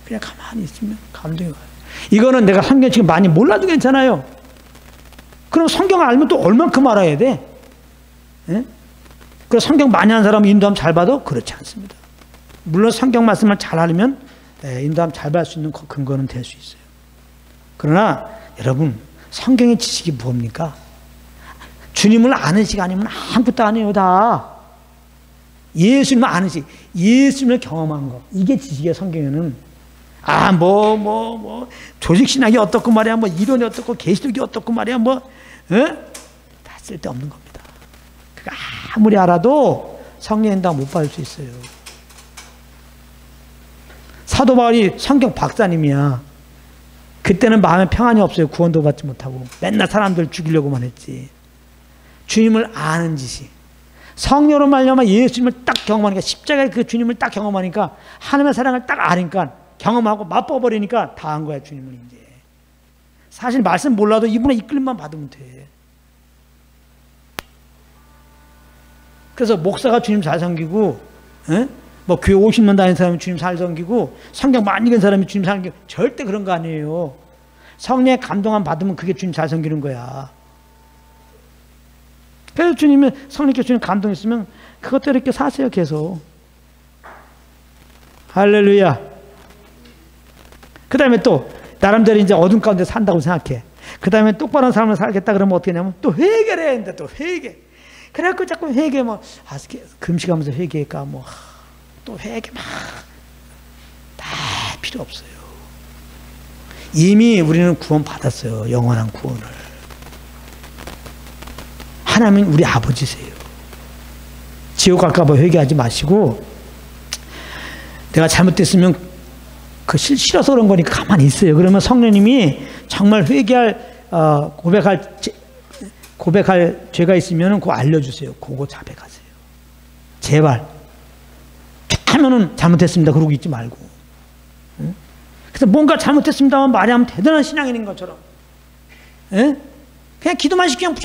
그냥 가만히 있으면 감동이 와요. 이거는 내가 성경 지금 많이 몰라도 괜찮아요. 그럼 성경 알면 또 얼만큼 알아야 돼? 그 성경 많이 한 사람은 인도함 잘 받아? 그렇지 않습니다. 물론 성경 말씀을 잘 알면 인도함 잘 받을 수 있는 근거는 될 수 있어요. 그러나 여러분, 성경의 지식이 뭡니까? 주님을 아는 시간이면 아무것도 아니에요. 다 예수님을 아는 시, 예수님을 경험한 거, 이게 지식이에요. 성경에는 조직신학이 어떻고 말이야, 이론이 어떻고 계시록이 어떻고 말이야, 다 쓸데없는 겁니다. 그거 아무리 알아도 성령의 인도함 못 받을 수 있어요. 사도 바울이 성경 박사님이야. 그때는 마음에 평안이 없어요. 구원도 받지 못하고 맨날 사람들 죽이려고만 했지. 주님을 아는 지식, 성령으로 말미암아 예수님을 딱 경험하니까, 십자가의 그 주님을 딱 경험하니까, 하나님의 사랑을 딱 아니까, 경험하고 맛봐버리니까 다 한 거야. 주님을 이제 사실 말씀 몰라도 이분의 이끌림만 받으면 돼. 그래서 목사가 주님 잘 섬기고, 교회 50년 다니는 사람이 주님 잘 섬기고, 성경 많이 읽은 사람이 주님 잘 섬기고, 절대 그런 거 아니에요. 성령의 감동만 받으면 그게 주님 잘 섬기는 거야. 그래서 주님이, 성령께 주님 감동 있으면 그것대로 이렇게 사세요. 계속. 할렐루야. 그 다음에 또 나름대로 이제 어둠 가운데 산다고 생각해. 그 다음에 똑바른 삶을 살겠다 그러면 어떻게 하냐면 또 회개를 해야 되는데, 또 회개. 그래갖고 자꾸 회개 금식하면서 회개할까 또 회개 다 필요 없어요. 이미 우리는 구원 받았어요. 영원한 구원을. 하나님은 우리 아버지세요. 지옥 갈까봐 회개하지 마시고, 내가 잘못됐으면 싫어서 그런 거니까 가만히 있어요. 그러면 성령님이 정말 고백할 죄가 있으면 그거 알려주세요. 그거 자백하세요. 제발. 하면은 잘못했습니다. 그러고 있지 말고. 그래서 뭔가 잘못했습니다만 말하면 대단한 신앙인인 것처럼. 그냥 기도만 시키면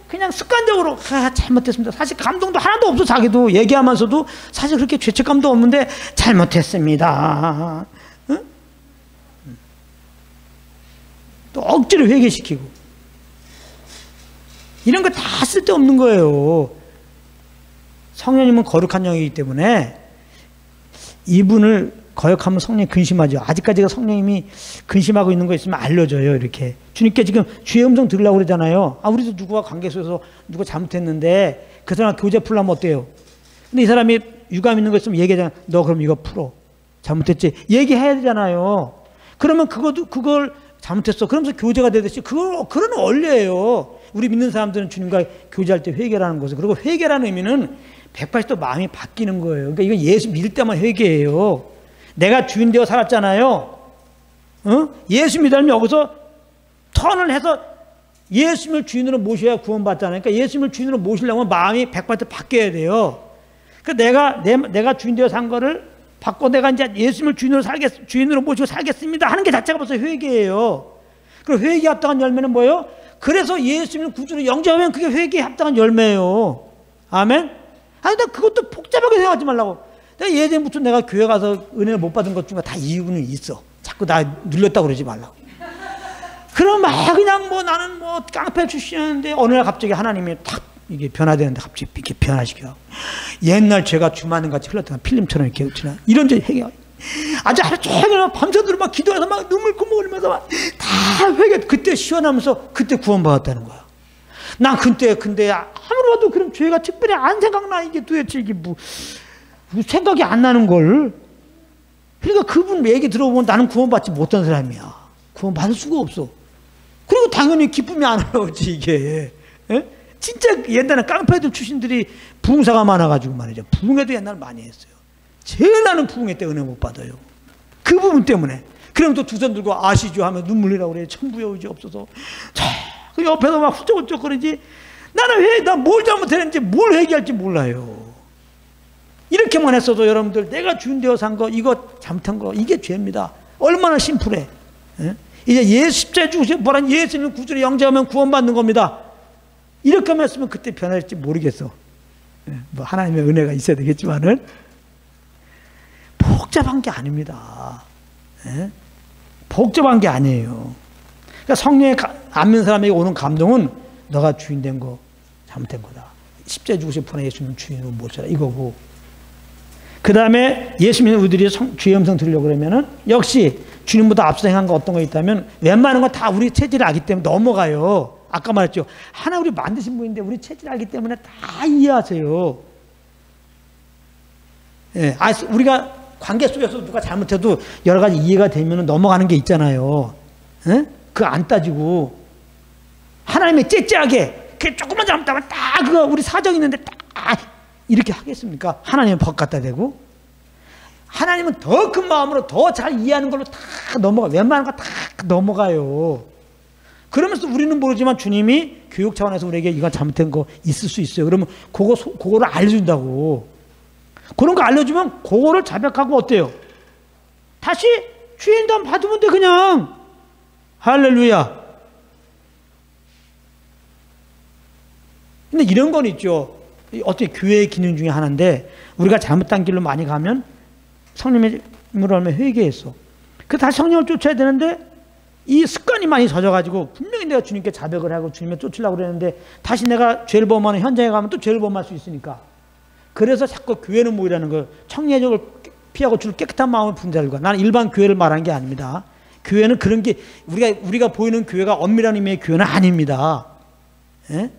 그냥 습관적으로 잘못했습니다. 사실 감동도 하나도 없어. 자기도 얘기하면서도 사실 그렇게 죄책감도 없는데 잘못했습니다. 또 억지로 회개시키고. 이런 거 다 쓸데없는 거예요. 성령님은 거룩한 영이기 때문에 이분을 거역하면 성령이 근심하죠. 아직까지가 성령님이 근심하고 있는 거 있으면 알려줘요. 이렇게 주님께 지금 주의 음성 들으려고 그러잖아요. 우리도 누구와 관계 속에서 누가 잘못했는데 그 사람 교제 풀려면 어때요? 근데 이 사람이 유감 있는 거 있으면 얘기하잖아. 너 그럼 이거 풀어. 잘못했지. 얘기해야 되잖아요. 그러면 그걸 잘못했어. 그러면서 교제가 되듯이 그런 원리예요. 우리 믿는 사람들은 주님과 교제할 때 회개라는 것은. 그리고 회개라는 의미는 180도 마음이 바뀌는 거예요. 그러니까 이거 예수 믿을 때만 회개예요. 내가 주인 되어 살았잖아요. 예수 믿으면 여기서 턴을 해서 예수님을 주인으로 모셔야 구원받잖아요. 그러니까 예수님을 주인으로 모시려면 마음이 180도 바뀌어야 돼요. 그러니까 내가 주인 되어 산 거를 바꿔 내가 이제 예수님을 주인으로 모시고 살겠습니다 하는 게 자체가 벌써 회개예요. 그리고 회개에 합당한 열매는 뭐예요? 그래서 예수님을 구주로 영접하면 그게 회개에 합당한 열매예요. 아멘? 아니, 나 그것도 복잡하게 생각하지 말라고. 내가 예전부터 내가 교회 가서 은혜를 못 받은 것 중에 다 이유는 있어. 자꾸 나 눌렸다고 그러지 말라고. 그럼 막 그냥 나는 깡패 출신이었는데 어느 날 갑자기 하나님이 탁 이게 변화되는데 갑자기 이렇게 변화시켜. 옛날 죄가 주마등 같이 흘렀다가 필름처럼 이렇게 이런 제 회개. 아주 하루 종일 밤새도록 막 기도해서 막 눈물 콧물 흘리면서 막 다 회개. 그때 시원하면서 그때 구원받았다는 거야. 난 근데 아무리 봐도 그런 죄가 특별히 안 생각나. 이게 도대체 이게 생각이 안 나는 걸. 그러니까 그분 얘기 들어보면 나는 구원받지 못한 사람이야. 구원받을 수가 없어. 그리고 당연히 기쁨이 안 올라오지 이게. 에? 진짜 옛날에 깡패들 출신들이 부흥사가 많아가지고 말이죠. 부흥회도 옛날 많이 했어요. 제일 나는 부흥회 때 은혜 못 받아요. 그 부분 때문에. 그럼 또 두 손 들고 아시죠 하면 눈물 흘리라고 그래. 천부여 의지 없어서. 그 옆에서 막 훌쩍훌쩍 거리지. 나는 나 뭘 잘못했는지 뭘 회개할지 몰라요. 이렇게만 했어도 여러분들 내가 주인 되어 산 거 이거 잘못한 거 이게 죄입니다. 얼마나 심플해. 예? 이제 예수 십자가에 죽으신 보란 예수님을 구주로 영접하면 구원받는 겁니다. 이렇게만 했으면 그때 변할지 모르겠어. 예? 하나님의 은혜가 있어야 되겠지만은 복잡한 게 아닙니다. 예? 복잡한 게 아니에요. 그러니까 성령의 안 믿는 사람에게 오는 감동은 너가 주인 된 거 잘못된 거다. 십자가에 죽으신 분의 예수님 주인으로 모셔라 이거고. 그 다음에 예수 믿는 우리들이 주의 음성 들으려고 그러면은 역시 주님보다 앞서 행한 거 어떤 거 있다면 웬만한 거 다 우리 체질을 알기 때문에 넘어가요. 아까 말했죠. 하나 우리 만드신 분인데 우리 체질을 알기 때문에 다 이해하세요. 예, 우리가 관계 속에서 누가 잘못해도 여러 가지 이해가 되면 넘어가는 게 있잖아요. 예? 그거 안 따지고 하나님의 째째하게 그 조금만 잘못하면 딱 그거 우리 사정 있는데 딱 이렇게 하겠습니까? 하나님은 법 갖다 대고 하나님은 더 큰 마음으로 더 잘 이해하는 걸로 다 넘어가. 웬만한 거 다 넘어가요. 그러면서 우리는 모르지만 주님이 교육 차원에서 우리에게 이건 잘못된 거 있을 수 있어요. 그러면 그거를 알려준다고. 그런 거 알려주면 그거를 자백하고 어때요? 다시 주인담 받으면 돼 그냥. 할렐루야. 근데 이런 건 있죠. 어떻게 교회의 기능 중에 하나인데 우리가 잘못된 길로 많이 가면 성령으로 하면 회개했어. 그 다시 성령을 쫓아야 되는데 이 습관이 많이 젖어가지고 분명히 내가 주님께 자백을 하고 주님을 쫓으려고 그랬는데 다시 내가 죄를 범하는 현장에 가면 또 죄를 범할 수 있으니까. 그래서 자꾸 교회는 뭐라는 거예요. 청례적을 피하고 주를 깨끗한 마음을 분자들과. 나는 일반 교회를 말하는 게 아닙니다. 교회는 그런 게 우리가 보이는 교회가 엄밀한 의미의 교회는 아닙니다. 예?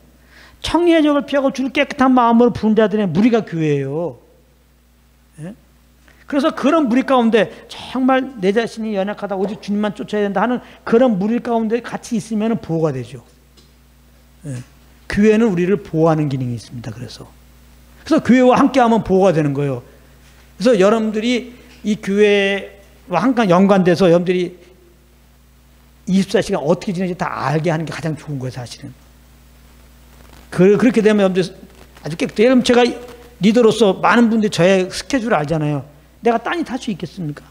청례적을 피하고 주를 깨끗한 마음으로 부른 자들의 무리가 교회예요. 예? 그래서 그런 무리 가운데 정말 내 자신이 연약하다 오직 주님만 쫓아야 된다 하는 그런 무리 가운데 같이 있으면 보호가 되죠. 예. 교회는 우리를 보호하는 기능이 있습니다. 그래서 교회와 함께하면 보호가 되는 거예요. 그래서 여러분들이 이 교회와 항상 연관돼서 여러분들이 24시간 어떻게 지내는지 다 알게 하는 게 가장 좋은 거예요. 사실은. 그렇게 되면 여러분들 아주 깨끗해요. 여러분 제가 리더로서 많은 분들이 저의 스케줄을 알잖아요. 내가 딴짓 할 수 있겠습니까?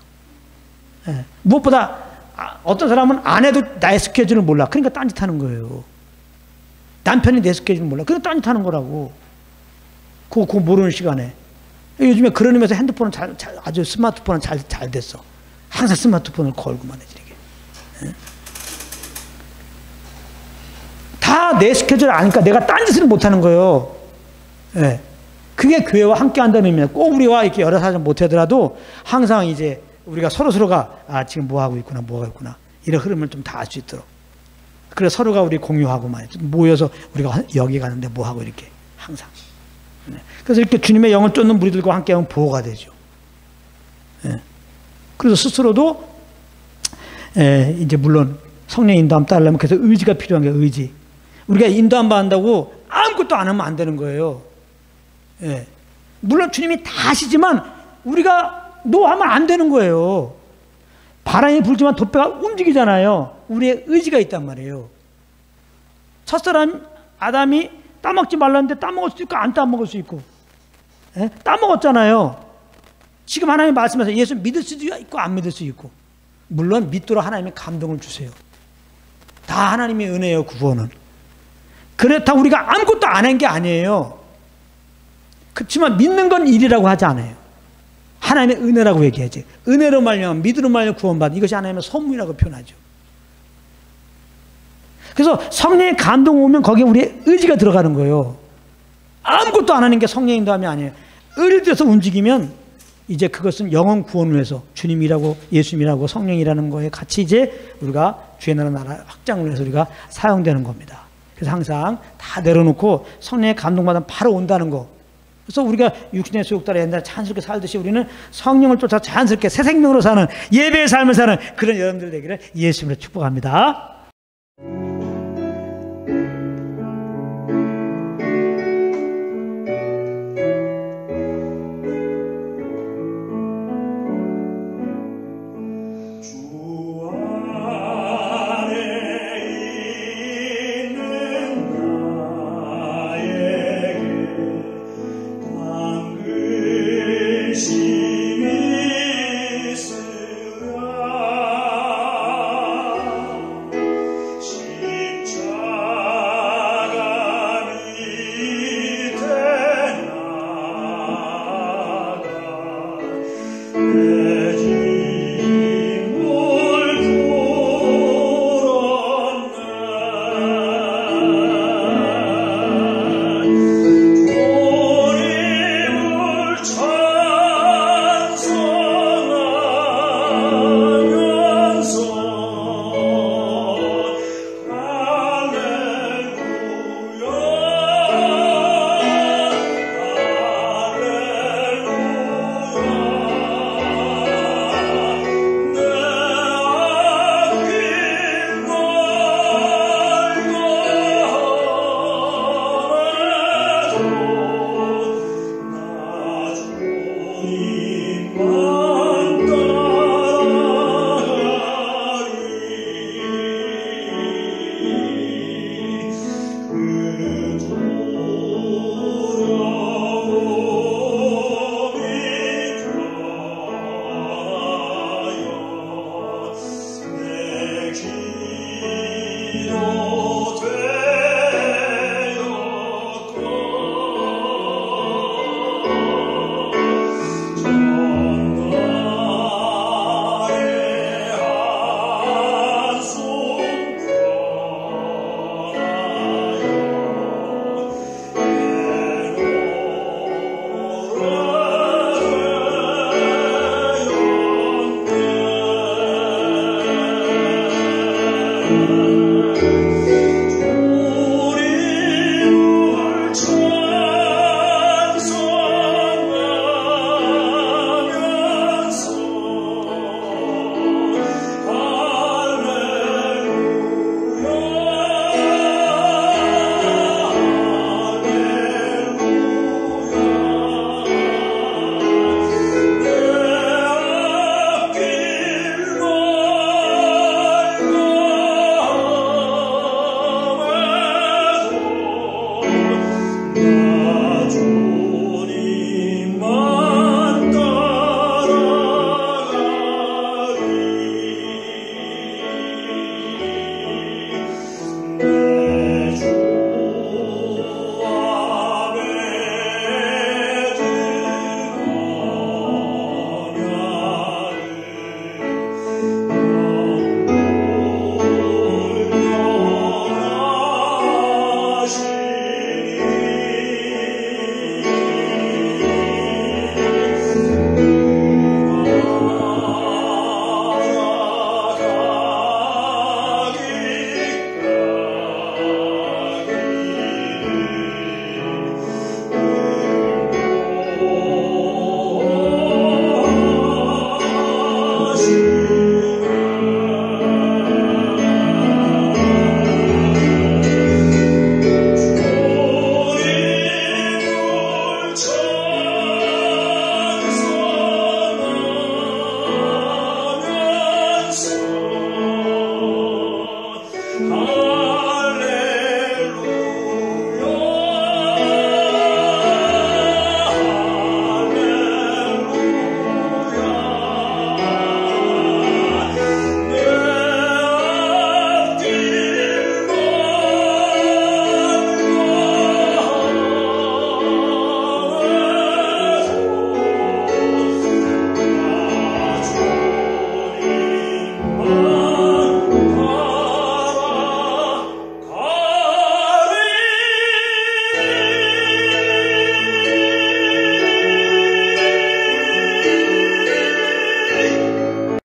예. 무엇보다 어떤 사람은 아내도 나의 스케줄을 몰라. 그러니까 딴짓 하는 거예요. 남편이 내 스케줄을 몰라. 그러니까 딴짓 하는 거라고. 그거 모르는 시간에. 요즘에 그런 의미에서 핸드폰은 아주 스마트폰은 잘 됐어. 항상 스마트폰을 걸고만 해지. 예. 다 내 스케줄을 아니까 내가 딴짓을 못하는 거예요. 예. 그게 교회와 함께 한다는 의미예요. 꼭 우리와 이렇게 여러 사람 못하더라도 항상 이제 우리가 서로가 지금 뭐 하고 있구나, 이런 흐름을 좀 다 알 수 있도록. 그래서 서로가 우리 공유하고 말이죠. 모여서 우리가 여기 가는데 뭐 하고 이렇게 항상. 네. 그래서 이렇게 주님의 영을 쫓는 무리들과 함께 하면 보호가 되죠. 네. 그래서 스스로도 이제 물론 성령 인도함 따르려면 그래서 의지가 필요한 게 의지. 우리가 인도함 받는다고 아무것도 안 하면 안 되는 거예요. 예. 물론 주님이 다 하시지만 우리가 노하면 안 되는 거예요. 바람이 불지만 돛배가 움직이잖아요. 우리의 의지가 있단 말이에요. 첫사람 아담이 따먹지 말라는데 따먹을 수 있고 안 따먹을 수 있고, 예? 따먹었잖아요. 지금 하나님 말씀에서 예수 믿을 수도 있고 안 믿을 수 있고, 물론 믿도록 하나님이 감동을 주세요. 다 하나님의 은혜예요, 구원은. 그렇다고 우리가 아무것도 안 한 게 아니에요. 그렇지만 믿는 건 일이라고 하지 않아요. 하나님의 은혜라고 얘기하지. 은혜로 말미암아 믿음으로 말미암아 구원받은 이것이 하나님의 선물이라고 표현하죠. 그래서 성령의 감동 오면 거기에 우리의 의지가 들어가는 거예요. 아무것도 안 하는 게 성령의 인도함이 아니에요. 의를 들여서 움직이면 이제 그것은 영원 구원을 위해서 주님이라고 예수님이라고 성령이라는 거에 같이 이제 우리가 주의 나라 확장을 위해서 우리가 사용되는 겁니다. 그래서 항상 다 내려놓고 성령의 감동받으면 바로 온다는 거. 그래서 우리가 육신의 소욕 따라 옛날에 자연스럽게 살듯이 우리는 성령을 쫓아 자연스럽게 새 생명으로 사는 예배의 삶을 사는 그런 여러분들 되기를 예수님으로 축복합니다.